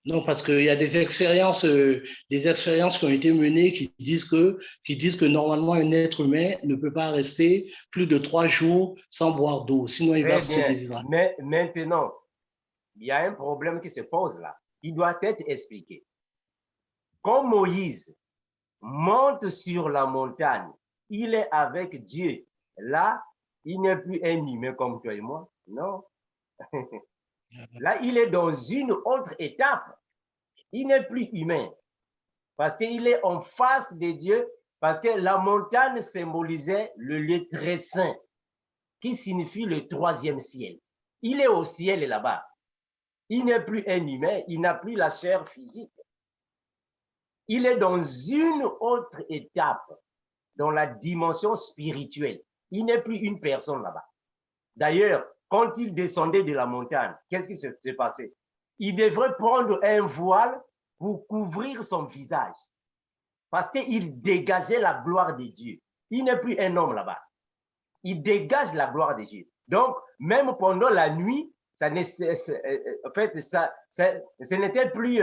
Non, parce qu'il y a des expériences qui ont été menées qui disent que normalement un être humain ne peut pas rester plus de 3 jours sans boire d'eau, sinon il va se déshydrater. Mais maintenant, il y a un problème qui se pose là. Il doit être expliqué. Quand Moïse monte sur la montagne, il est avec Dieu. Là, il n'est plus un humain comme toi et moi. Non. Là, il est dans une autre étape. Il n'est plus humain. Parce qu'il est en face de Dieu. Parce que la montagne symbolisait le lieu très saint, qui signifie le 3e ciel. Il est au ciel là-bas. Il n'est plus un humain. Il n'a plus la chair physique. Il est dans une autre étape, dans la dimension spirituelle. Il n'est plus une personne là-bas. D'ailleurs, quand il descendait de la montagne, qu'est-ce qui s'est passé? Il devrait prendre un voile pour couvrir son visage. Parce qu'il dégageait la gloire de Dieu. Il n'est plus un homme là-bas. Il dégage la gloire de Dieu. Donc, même pendant la nuit, ce n'était plus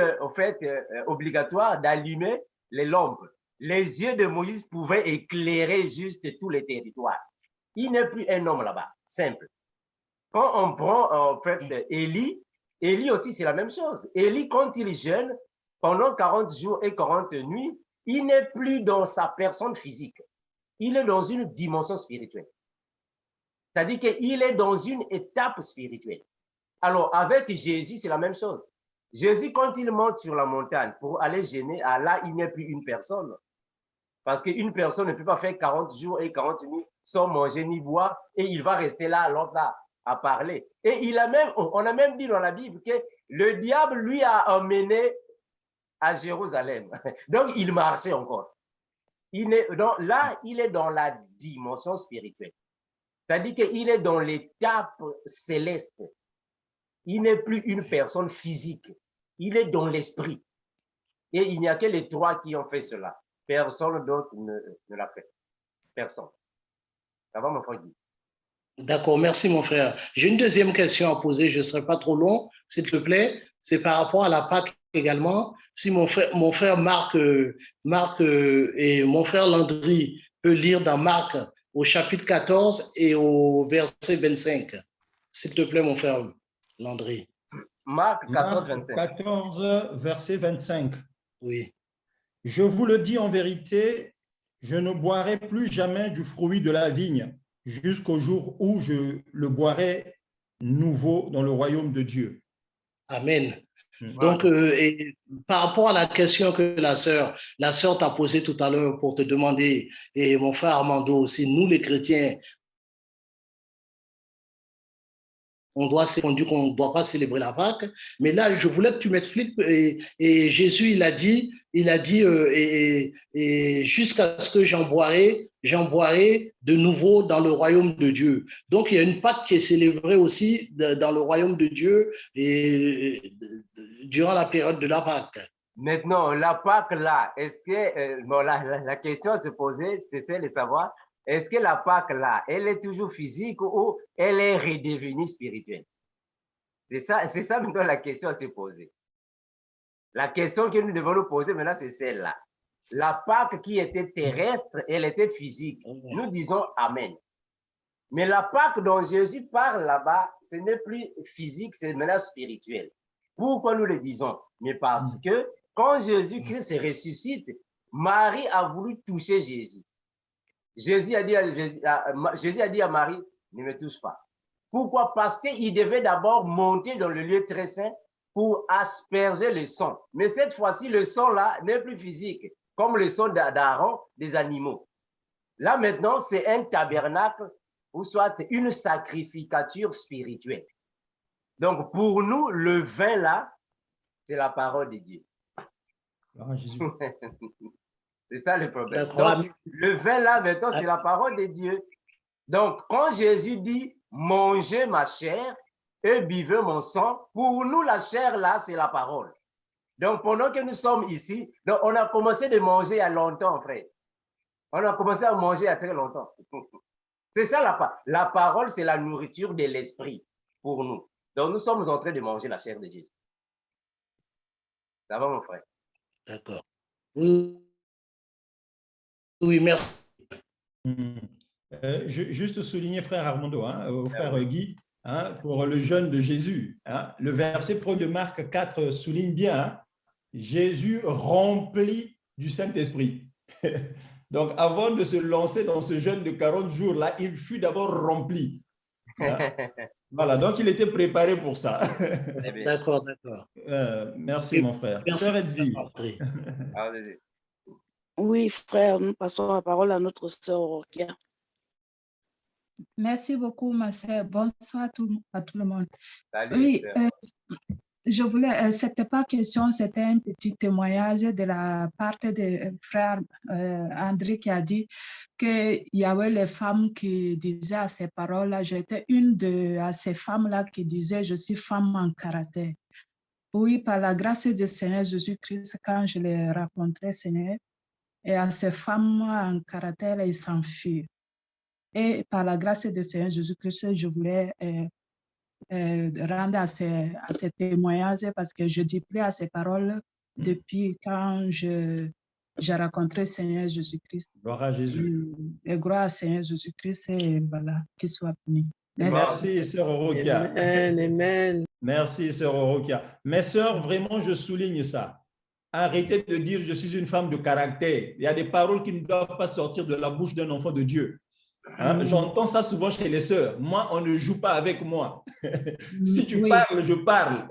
obligatoire d'allumer les lampes. Les yeux de Moïse pouvaient éclairer juste tous les territoires. Il n'est plus un homme là-bas, simple. Quand on prend en fait Élie, Élie aussi c'est la même chose. Élie, quand il jeûne pendant 40 jours et 40 nuits, il n'est plus dans sa personne physique. Il est dans une dimension spirituelle. C'est-à-dire qu'il est dans une étape spirituelle. Alors, avec Jésus, c'est la même chose. Jésus, quand il monte sur la montagne pour aller jeûner, là, il n'est plus une personne. Parce qu'une personne ne peut pas faire 40 jours et 40 nuits sans manger ni boire, et il va rester là, longtemps, à parler. Et on a même dit dans la Bible que le diable, lui, a emmené à Jérusalem. Donc, il marchait encore. Là, il est dans la dimension spirituelle. C'est-à-dire qu'il est dans l'étape céleste. Il n'est plus une personne physique. Il est dans l'esprit. Et il n'y a que les trois qui ont fait cela. Personne d'autre ne l'a fait. Personne. Ça va, mon frère Guy? D'accord, merci mon frère. J'ai une deuxième question à poser, je ne serai pas trop long, s'il te plaît. C'est par rapport à la Pâque également. Si mon frère Marc et mon frère Landry peut lire dans Marc au chapitre 14 et au verset 25. S'il te plaît, mon frère Landry. Marc 14, 25. 14, verset 25. Oui. Je vous le dis en vérité, je ne boirai plus jamais du fruit de la vigne jusqu'au jour où je le boirai nouveau dans le royaume de Dieu. Amen. Donc, et par rapport à la question que la sœur t'a posée tout à l'heure pour te demander, et mon frère Armando aussi, nous les chrétiens, on ne doit pas célébrer la Pâque. Mais là, je voulais que tu m'expliques. Et Jésus, il a dit, et jusqu'à ce que j'en boirai de nouveau dans le royaume de Dieu. Donc, il y a une Pâque qui est célébrée aussi dans le royaume de Dieu et durant la période de la Pâque. Maintenant, la Pâque là, est-ce que, bon, la question à se poser, c'est celle de savoir, est-ce que la Pâque là, elle est toujours physique ou elle est redevenue spirituelle? C'est ça maintenant la question à se poser. La question que nous devons nous poser maintenant, c'est celle-là. La Pâque qui était terrestre, elle était physique. Nous disons Amen. Mais la Pâque dont Jésus parle là-bas, ce n'est plus physique, c'est maintenant spirituel. Pourquoi nous le disons? Mais parce que quand Jésus-Christ se ressuscite, Marie a voulu toucher Jésus. Jésus a dit à Marie, ne me touche pas. Pourquoi? Parce qu'il devait d'abord monter dans le lieu très saint pour asperger le sang. Mais cette fois-ci, le sang-là n'est plus physique, comme le sang d'Aaron des animaux. Là maintenant, c'est un tabernacle ou soit une sacrificature spirituelle. Donc pour nous, le vin là, c'est la parole de Dieu. C'est ça le problème. Donc, le vin là, maintenant, c'est la parole de Dieu. Donc, quand Jésus dit « mangez ma chair et buvez mon sang », pour nous, la chair là, c'est la parole. Donc, pendant que nous sommes ici, donc, on a commencé de manger il y a longtemps, frère. On a commencé à manger il y a très longtemps. C'est ça la parole, c'est la nourriture de l'esprit pour nous. Donc, nous sommes en train de manger la chair de Jésus. Ça va, mon frère? D'accord. Oui, merci. Juste souligner, frère Armando, frère Guy, pour le jeûne de Jésus. Le verset 1 de Marc 4 souligne bien, Jésus rempli du Saint-Esprit. Donc, avant de se lancer dans ce jeûne de 40 jours-là, il fut d'abord rempli. Voilà, donc il était préparé pour ça. D'accord, d'accord. Merci, mon frère. Sœur Edwige. Oui, frère, nous passons la parole à notre sœur Rokia. Merci beaucoup, ma sœur. Bonsoir à tout le monde. Salut, oui, je voulais, c'était pas question, c'était un petit témoignage de la part de frère André qui a dit qu'il y avait les femmes qui disaient à ces paroles-là, j'étais une de ces femmes-là qui disait, je suis femme en caractère. Oui, par la grâce du Seigneur Jésus-Christ, quand je l'ai rencontré, Seigneur, et à ces femmes en caractère, ils s'enfuient. Et par la grâce du Seigneur Jésus-Christ, je voulais rendre à ces témoignages parce que je dis plus à ces paroles depuis quand j'ai rencontré le Seigneur Jésus-Christ. Gloire à Jésus. Et gloire au Seigneur Jésus-Christ et voilà, qu'il soit béni. Merci, sœur Orokia. Amen, amen. Merci, sœur Orokia. Mes sœurs, vraiment, je souligne ça. Arrêtez de dire je suis une femme de caractère. Il y a des paroles qui ne doivent pas sortir de la bouche d'un enfant de Dieu. Hein? J'entends ça souvent chez les sœurs. Moi, on ne joue pas avec moi. Si tu parles, je parle.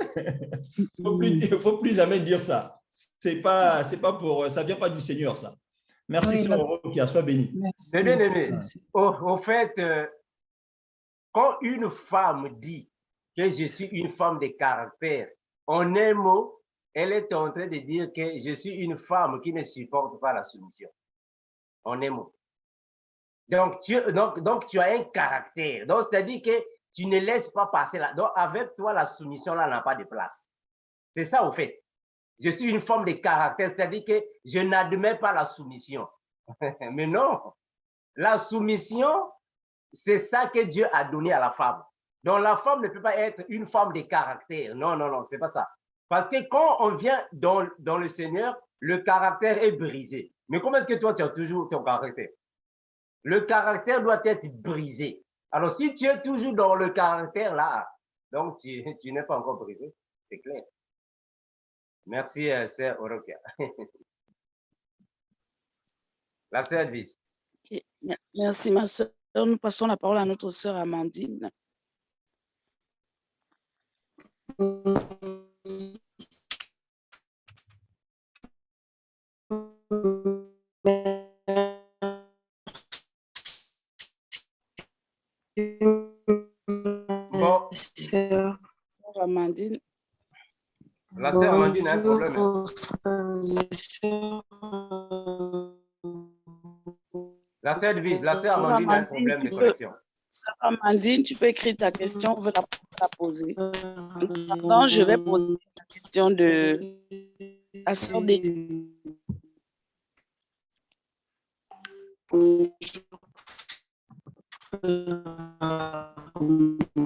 Il ne faut plus jamais dire ça. C'est pas pour, ça ne vient pas du Seigneur, ça. Merci, sœur Orokia. Sois bénie. C'est bien aimé. Au fait, quand une femme dit que je suis une femme de caractère, en un mot, elle est en train de dire que je suis une femme qui ne supporte pas la soumission. En un mot. Donc, tu as un caractère. Donc, c'est-à-dire que tu ne laisses pas passer là. Donc, avec toi, la soumission là n'a pas de place. C'est ça, au fait. Je suis une femme de caractère, c'est-à-dire que je n'admets pas la soumission. Mais non, la soumission, c'est ça que Dieu a donné à la femme. Donc, la femme ne peut pas être une femme de caractère. Non, non, non, c'est pas ça. Parce que quand on vient dans le Seigneur, le caractère est brisé. Mais comment est-ce que toi, tu as toujours ton caractère? Le caractère doit être brisé. Alors, si tu es toujours dans le caractère là, donc tu n'es pas encore brisé, c'est clair. Merci, sœur Orokia. La sœur Edwige. Okay. Merci, ma sœur. Nous passons la parole à notre sœur Amandine. Bon. Sœur Amandine. La sœur Amandine a un problème. La sœur Edwige, la sœur Amandine a un problème de connexion. Sœur Amandine, tu peux écrire ta question, on veut la poser. Maintenant, je vais poser la question de la sœur Denise.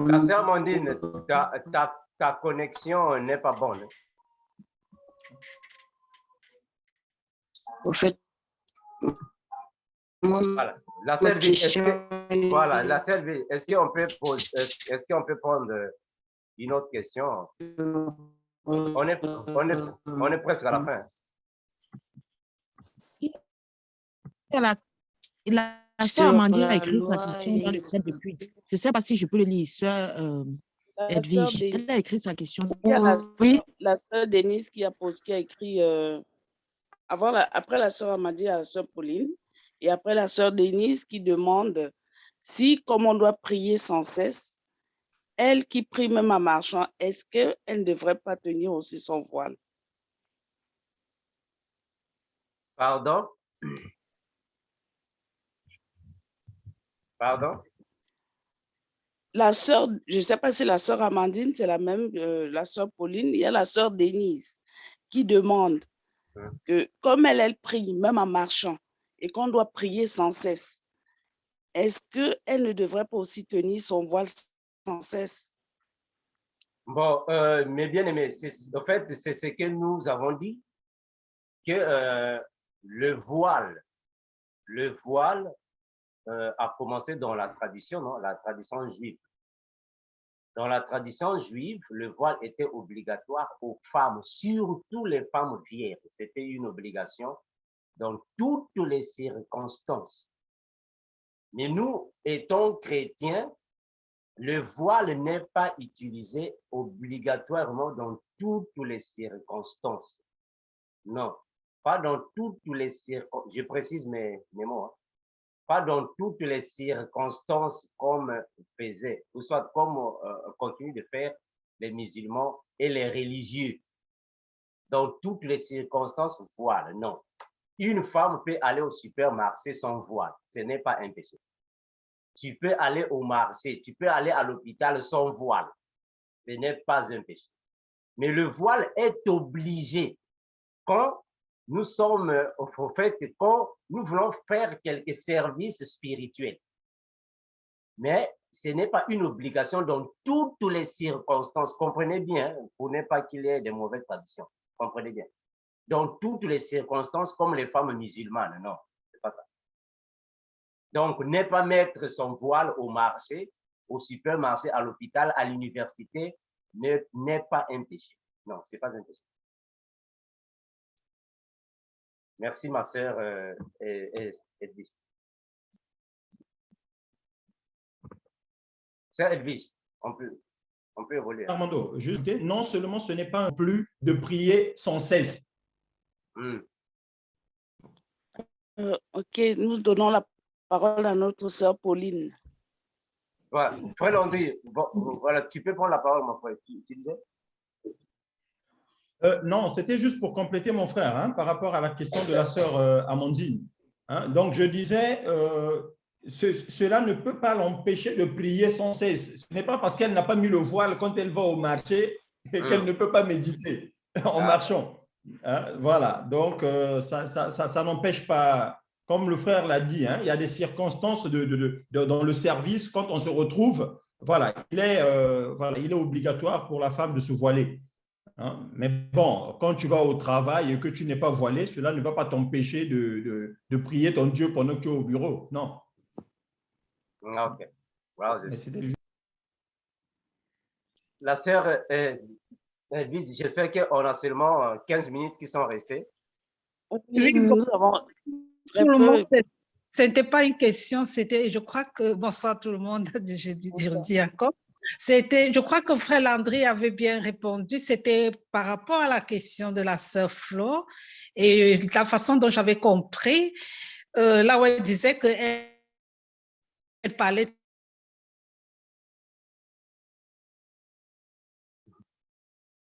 La sœur Amandine, ta connexion n'est pas bonne. Au fait, voilà. La sœur Edwige, voilà, la sœur Edwige, est-ce qu'on peut prendre une autre question? On est presque à la fin. La sœur Amandine a écrit sa question dans le chat depuis. Je ne sais pas si je peux le lire, sœur Edwige. Elle a écrit sa question. La sœur Denise qui a écrit après la sœur Amandine, la sœur Pauline, et après la sœur Denise qui demande si, comme on doit prier sans cesse, elle qui prie même en marchant, est-ce qu'elle ne devrait pas tenir aussi son voile? Pardon? Pardon? La sœur, je ne sais pas si la sœur Amandine, c'est la même, la sœur Pauline, il y a la sœur Denise qui demande que comme elle prie, même en marchant, et qu'on doit prier sans cesse, est-ce qu'elle ne devrait pas aussi tenir son voile sans cesse? Bon, mais bien aimé, en fait, c'est ce que nous avons dit, que le voile a commencé dans la tradition, non? La tradition juive. Dans la tradition juive, le voile était obligatoire aux femmes, surtout les femmes vierges. C'était une obligation dans toutes les circonstances. Mais nous, étant chrétiens, le voile n'est pas utilisé obligatoirement dans toutes les circonstances. Non, pas dans toutes les circonstances. Je précise mes mots. Hein. Pas dans toutes les circonstances comme faisaient, ou soit comme continuent de faire les musulmans et les religieux. Dans toutes les circonstances, voile, non. Une femme peut aller au supermarché sans voile, ce n'est pas un péché. Tu peux aller au marché, tu peux aller à l'hôpital sans voile, ce n'est pas un péché. Mais le voile est obligé quand nous sommes, au fait, quand nous voulons faire quelques services spirituels. Mais ce n'est pas une obligation dans toutes les circonstances. Comprenez bien, pour ne pas qu'il y ait de mauvaises traditions. Comprenez bien. Dans toutes les circonstances, comme les femmes musulmanes. Non, c'est pas ça. Donc, ne pas mettre son voile au marché au supermarché, à l'hôpital, à l'université, n'est pas un péché. Non, ce n'est pas un péché. Merci, ma sœur Edwige. Sœur Edwige, on peut évoluer. Armando, juste, non seulement ce n'est pas plus de prier sans cesse. Ok, nous donnons la parole à notre sœur Pauline. Voilà, frère Landry, voilà, tu peux prendre la parole, mon frère. Tu disais? Non, c'était juste pour compléter mon frère hein, par rapport à la question de la sœur Amandine. Hein. Donc, je disais, cela ne peut pas l'empêcher de prier sans cesse. Ce n'est pas parce qu'elle n'a pas mis le voile quand elle va au marché qu'elle ne peut pas méditer en marchant. Hein. Voilà, donc ça n'empêche pas, comme le frère l'a dit, hein, il y a des circonstances dans le service, quand on se retrouve, voilà, il est obligatoire pour la femme de se voiler. Hein? Mais bon, quand tu vas au travail et que tu n'es pas voilé, cela ne va pas t'empêcher de prier ton Dieu pendant que tu es au bureau. Non. Ok. Wow. Juste... La sœur, j'espère qu'on a seulement 15 minutes qui sont restées. Oui, nous avons très peu. Ce n'était pas une question, c'était, je crois que, bonsoir tout le monde, je dis encore. Je crois que frère Landry avait bien répondu, c'était par rapport à la question de la sœur Flo et la façon dont j'avais compris, là où elle disait qu'elle parlait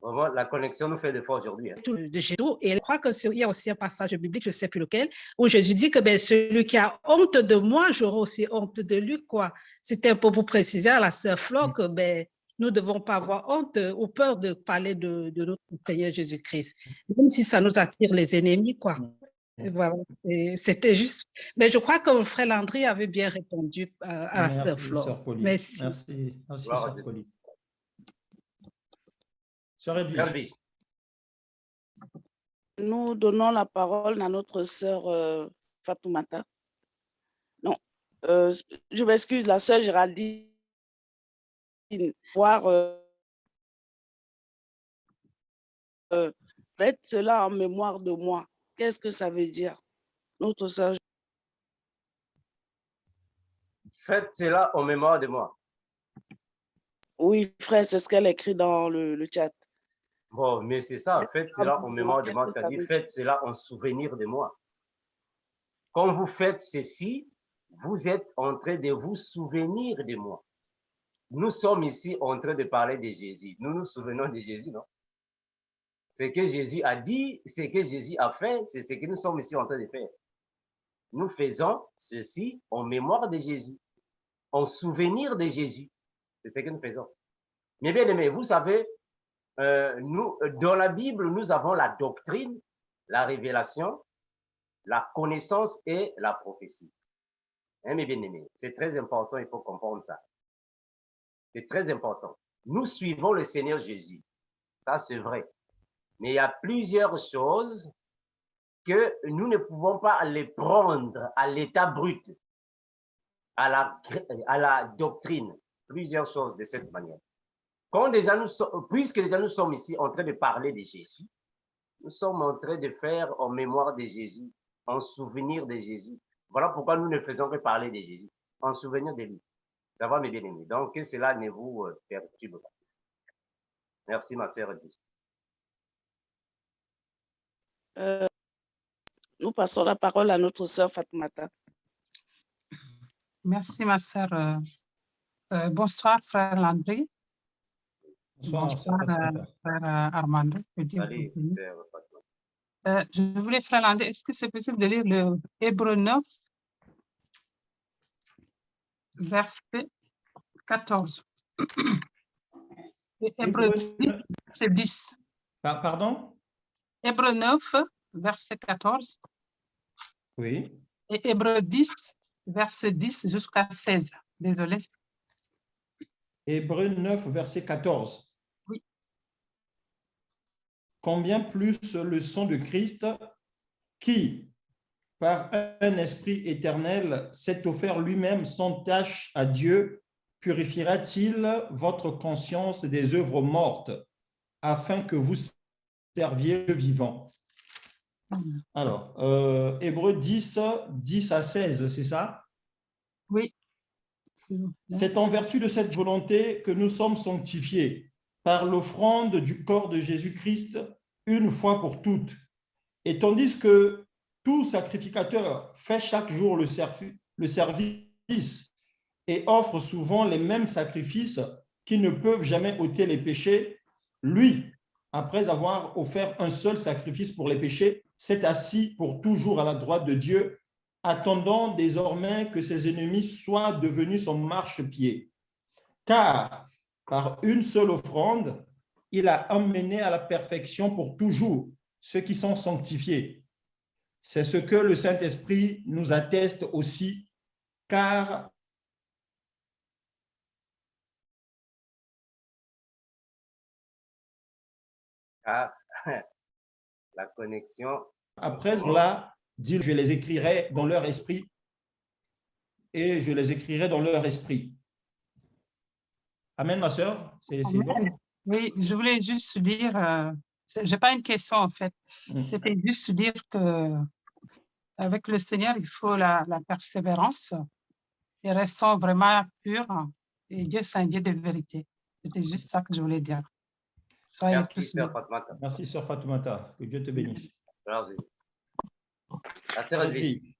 Vraiment, la connexion nous fait des fois aujourd'hui. Hein. De Jésus, et elle croit qu'il y a aussi un passage biblique, je ne sais plus lequel, où Jésus dit que ben, celui qui a honte de moi, j'aurai aussi honte de lui. C'était un peu pour préciser à la sœur Flo que ben, nous ne devons pas avoir honte ou peur de parler de notre Seigneur Jésus-Christ, même si ça nous attire les ennemis. Voilà. C'était juste. Mais je crois que le frère Landry avait bien répondu à la sœur Flo. Merci. Merci, sœur Pauline. Nous donnons la parole à notre sœur Fatoumata. Non, je m'excuse, la sœur Géraldine. Faites cela en mémoire de moi. Qu'est-ce que ça veut dire? Notre sœur. Faites cela en mémoire de moi. Oui, frère, c'est ce qu'elle écrit dans le chat. Bon, mais c'est ça, faites cela en mémoire de moi, c'est-à-dire faites cela en souvenir de moi. Quand vous faites ceci, vous êtes en train de vous souvenir de moi. Nous sommes ici en train de parler de Jésus. Nous nous souvenons de Jésus, non? Ce que Jésus a dit, ce que Jésus a fait, c'est ce que nous sommes ici en train de faire. Nous faisons ceci en mémoire de Jésus, en souvenir de Jésus. C'est ce que nous faisons. Mais bien aimé, vous savez, nous, dans la Bible, nous avons la doctrine, la révélation, la connaissance et la prophétie. Hein, mes bien-aimés, c'est très important, il faut comprendre ça. C'est très important. Nous suivons le Seigneur Jésus. Ça, c'est vrai. Mais il y a plusieurs choses que nous ne pouvons pas les prendre à l'état brut, à la doctrine. Plusieurs choses de cette manière. Quand déjà puisque déjà nous sommes ici en train de parler de Jésus, nous sommes en train de faire en mémoire de Jésus, en souvenir de Jésus. Voilà pourquoi nous ne faisons que parler de Jésus, en souvenir de lui. Ça va, mes bien-aimés. Donc, que cela ne vous perturbe pas. Merci, ma sœur. Nous passons la parole à notre sœur Fatoumata. Merci, ma sœur. Bonsoir, frère Landry. Bonsoir, frère Armando. Je voulais, frère Landry, est-ce que c'est possible de lire le Hébreu 9, verset 14? Hébreu 10, c'est 10. Pardon? Hébreu 9, verset 14. Oui. Et Hébreu 10, verset 10 jusqu'à 16. Désolé. Hébreu 9, verset 14. Oui. Combien plus le sang de Christ qui, par un esprit éternel, s'est offert lui-même sans tache à Dieu, purifiera-t-il votre conscience des œuvres mortes afin que vous serviez le vivant? Alors, Hébreux 10, 10 à 16, c'est ça? Oui. C'est en vertu de cette volonté que nous sommes sanctifiés par l'offrande du corps de Jésus-Christ une fois pour toutes. Et tandis que tout sacrificateur fait chaque jour le service et offre souvent les mêmes sacrifices qui ne peuvent jamais ôter les péchés, lui, après avoir offert un seul sacrifice pour les péchés, s'est assis pour toujours à la droite de Dieu, attendant désormais que ses ennemis soient devenus son marchepied. Car par une seule offrande, il a amené à la perfection pour toujours ceux qui sont sanctifiés. C'est ce que le Saint-Esprit nous atteste aussi, car la connexion. Après cela, dit, je les écrirai dans leur esprit et je les écrirai dans leur esprit. Amen, ma sœur. C'est bon? Oui, je voulais juste dire, je n'ai pas une question en fait, c'était juste dire que avec le Seigneur, il faut la persévérance et restons vraiment purs. Et Dieu, c'est un Dieu de vérité. C'était juste ça que je voulais dire. Soyez Merci, tous sœur bien. Fatoumata. Merci, sœur Fatoumata. Que Dieu te bénisse. Merci. La sœur Edwige.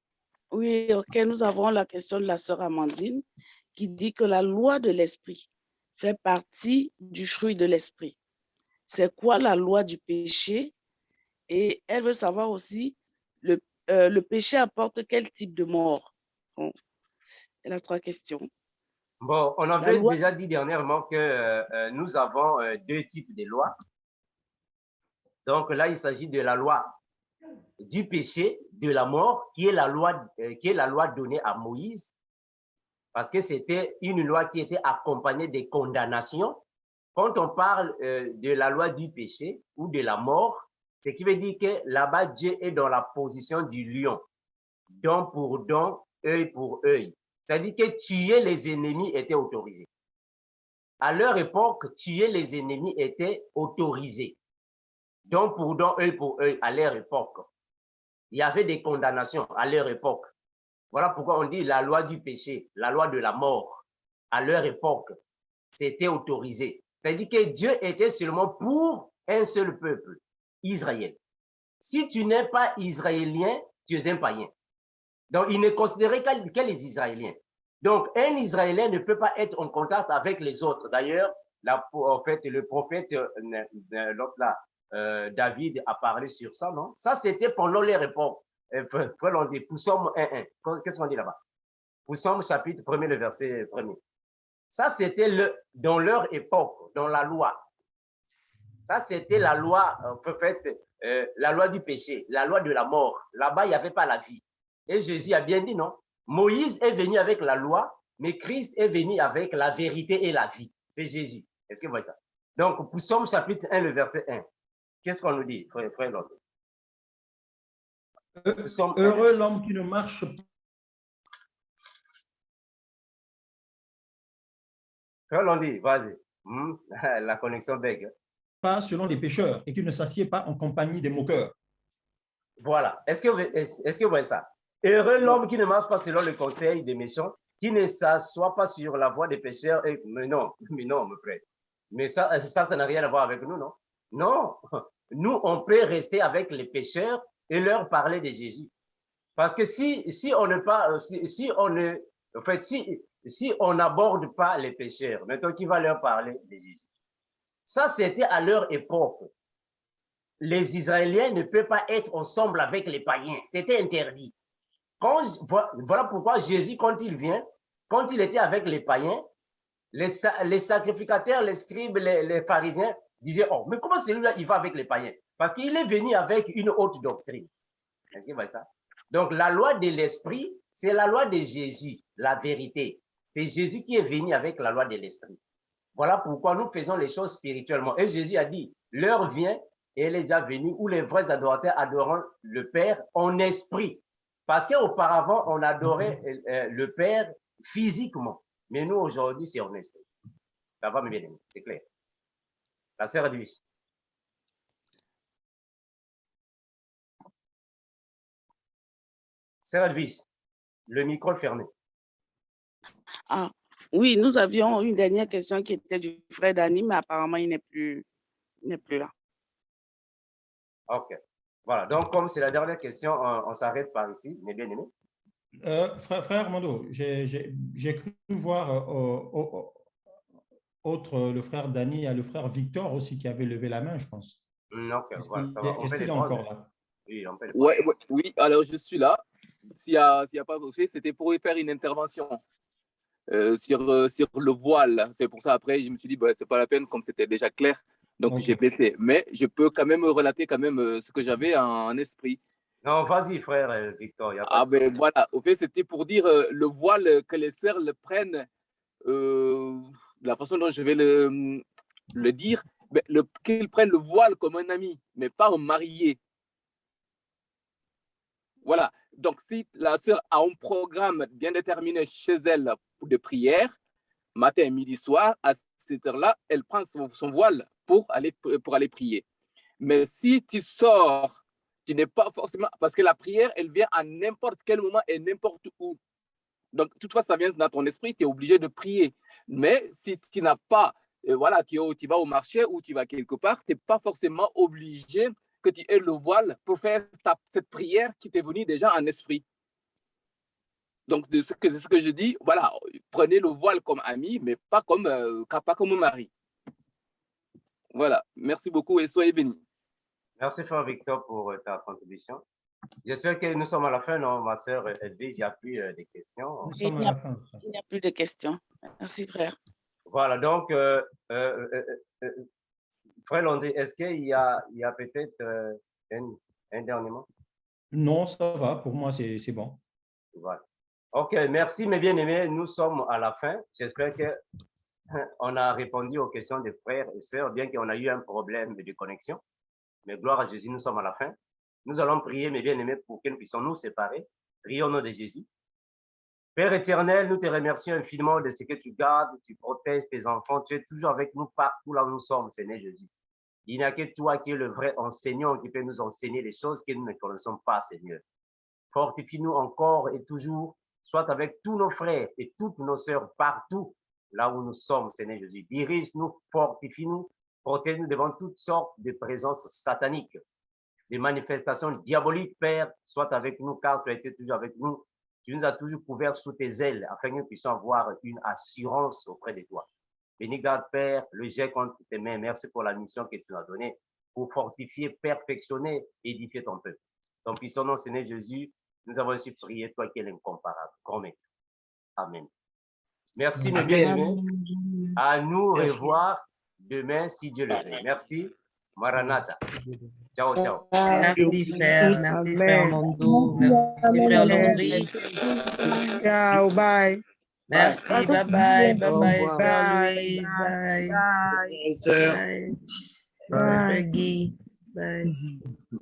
Oui, ok, nous avons la question de la sœur Amandine qui dit que la loi de l'esprit fait partie du fruit de l'esprit. C'est quoi la loi du péché? Et elle veut savoir aussi, le péché apporte quel type de mort? Bon, elle a 3 questions. Bon, on avait déjà dit dernièrement que nous avons 2 types de lois. Donc là, il s'agit de la loi du péché, de la mort, qui est la loi donnée à Moïse, parce que c'était une loi qui était accompagnée des condamnations. Quand on parle de la loi du péché ou de la mort, ce qui veut dire que là-bas, Dieu est dans la position du lion, dent pour dent, œil pour œil. C'est-à-dire que tuer les ennemis était autorisé. À leur époque, tuer les ennemis était autorisé. Dent pour dent, œil pour œil, à leur époque. Il y avait des condamnations à leur époque. Voilà pourquoi on dit la loi du péché, la loi de la mort. À leur époque, c'était autorisé. C'est-à-dire que Dieu était seulement pour un seul peuple, Israël. Si tu n'es pas israélien, tu es un païen. Donc, il ne considérait que les Israéliens. Donc, un Israélien ne peut pas être en contact avec les autres. D'ailleurs, en fait, le prophète, l'autre là, David a parlé sur ça, non? Ça, c'était pendant leur époque. Prenons des Psaume 1.1. Qu'est-ce qu'on dit là-bas? Psaume chapitre 1er, le verset 1er. Ça, c'était dans leur époque, dans la loi. Ça, c'était la loi, la loi du péché, la loi de la mort. Là-bas, il n'y avait pas la vie. Et Jésus a bien dit, non? Moïse est venu avec la loi, mais Christ est venu avec la vérité et la vie. C'est Jésus. Est-ce que vous voyez ça? Donc, Psaume chapitre 1, le verset 1. Qu'est-ce qu'on nous dit, frère Lord? Heureux l'homme qui ne marche pas. Frère Londi, vas-y. La connexion bug. Pas selon les pécheurs et qui ne s'assied pas en compagnie des moqueurs. Voilà. Est-ce que vous voyez ça? Heureux l'homme qui ne marche pas selon le conseil des méchants, qui ne s'assoit pas sur la voie des pécheurs. Mais non, mon frère. Mais ça n'a rien à voir avec nous, non? Non. Nous, on peut rester avec les pécheurs et leur parler de Jésus. Parce que si on n'aborde pas les pécheurs, maintenant qui va leur parler de Jésus? Ça, c'était à leur époque. Les Israéliens ne peuvent pas être ensemble avec les païens. C'était interdit. Voilà pourquoi Jésus, quand il vient, quand il était avec les païens, les sacrificateurs, les scribes, les pharisiens disaient, oh, mais comment celui-là, il va avec les païens? Parce qu'il est venu avec une haute doctrine. Est-ce que vous voyez ça? Donc, la loi de l'esprit, c'est la loi de Jésus, la vérité. C'est Jésus qui est venu avec la loi de l'esprit. Voilà pourquoi nous faisons les choses spirituellement. Et Jésus a dit, l'heure vient et elle est déjà venue où les vrais adorateurs adoreront le Père en esprit. Parce qu'auparavant, on adorait le Père physiquement. Mais nous, aujourd'hui, c'est en esprit. Ça va, mes bien-aimés, c'est clair. La sœur Edwige. Sœur Edwige, le micro est fermé. Ah, oui, nous avions une dernière question qui était du frère Dani, mais apparemment, il n'est plus là. OK. Voilà. Donc, comme c'est la dernière question, on s'arrête par ici, mes bien-aimés. Frère Mondo, j'ai cru voir le frère Dani, il y a le frère Victor aussi qui avait levé la main, je pense. OK, voilà, ça va. Est-ce qu'il est encore là? Oui, on peut le prendre. Oui, alors je suis là. S'il n'y a pas aussi, c'était pour y faire une intervention sur le voile. C'est pour ça, après, je me suis dit, bah, c'est pas la peine, comme c'était déjà clair. Donc, j'ai baissé. Mais je peux quand même relater ce que j'avais en esprit. Non, vas-y, frère Victor. Ben voilà. Au fait, c'était pour dire le voile que les sœurs le prennent, la façon dont je vais le dire, qu'ils prennent le voile comme un ami, mais pas un marié. Voilà. Donc, si la sœur a un programme bien déterminé chez elle de prière, matin, midi, soir, à cette heure-là, elle prend son voile pour aller prier. Mais si tu sors, tu n'es pas forcément... Parce que la prière, elle vient à n'importe quel moment et n'importe où. Donc, toutefois, ça vient dans ton esprit, tu es obligé de prier. Mais si tu n'as pas... voilà, tu vas au marché ou tu vas quelque part, tu n'es pas forcément obligé que tu aies le voile pour faire cette prière qui t'est venue déjà en esprit. Donc, de ce que je dis, voilà, prenez le voile comme ami, mais pas comme mari. Voilà, merci beaucoup et soyez bénis. Merci, frère Victor, pour ta contribution. J'espère que nous sommes à la fin, non, ma sœur Edwige, il n'y a plus de questions. Il n'y a plus de questions. Merci, frère. Voilà, donc, frère Landry, est-ce qu'il y a peut-être un dernier mot? Non, ça va, pour moi, c'est bon. Voilà. OK, merci, mes bien-aimés. Nous sommes à la fin. J'espère qu'on a répondu aux questions des frères et sœurs, bien qu'on a eu un problème de connexion. Mais gloire à Jésus, nous sommes à la fin. Nous allons prier, mes bien-aimés, pour que nous puissions nous séparer. Prions au nom de Jésus. Père éternel, nous te remercions infiniment de ce que tu gardes, tu protèges tes enfants. Tu es toujours avec nous partout là où nous sommes, Seigneur Jésus. Il n'y a que toi qui es le vrai enseignant qui peut nous enseigner les choses que nous ne connaissons pas, Seigneur. Fortifie-nous encore et toujours, soit avec tous nos frères et toutes nos sœurs partout là où nous sommes, Seigneur Jésus. Dirige-nous, fortifie-nous, protège-nous devant toutes sortes de présences sataniques, des manifestations diaboliques, Père, soit avec nous, car tu as été toujours avec nous. Tu nous as toujours couverts sous tes ailes, afin que nous puissions avoir une assurance auprès de toi. Bénis, garde, Père, le jet contre tes mains. Merci pour la mission que tu nous as donnée, pour fortifier, perfectionner, édifier ton peuple. Ton puissant nom, Seigneur Jésus, nous avons aussi prié, toi qui es l'incomparable. Grand Maître. Amen. Merci, mes bien-aimés. À nous revoir demain, si Dieu le veut. Merci. Maranatha. Ciao, ciao. Merci, frère. Merci, frère Mondo. Merci, frère Landry. Ciao, bye. Merci, bye bye. Bye bye, sœur Louise. Bye. Bye. Bye. Bye. Bye. Bye.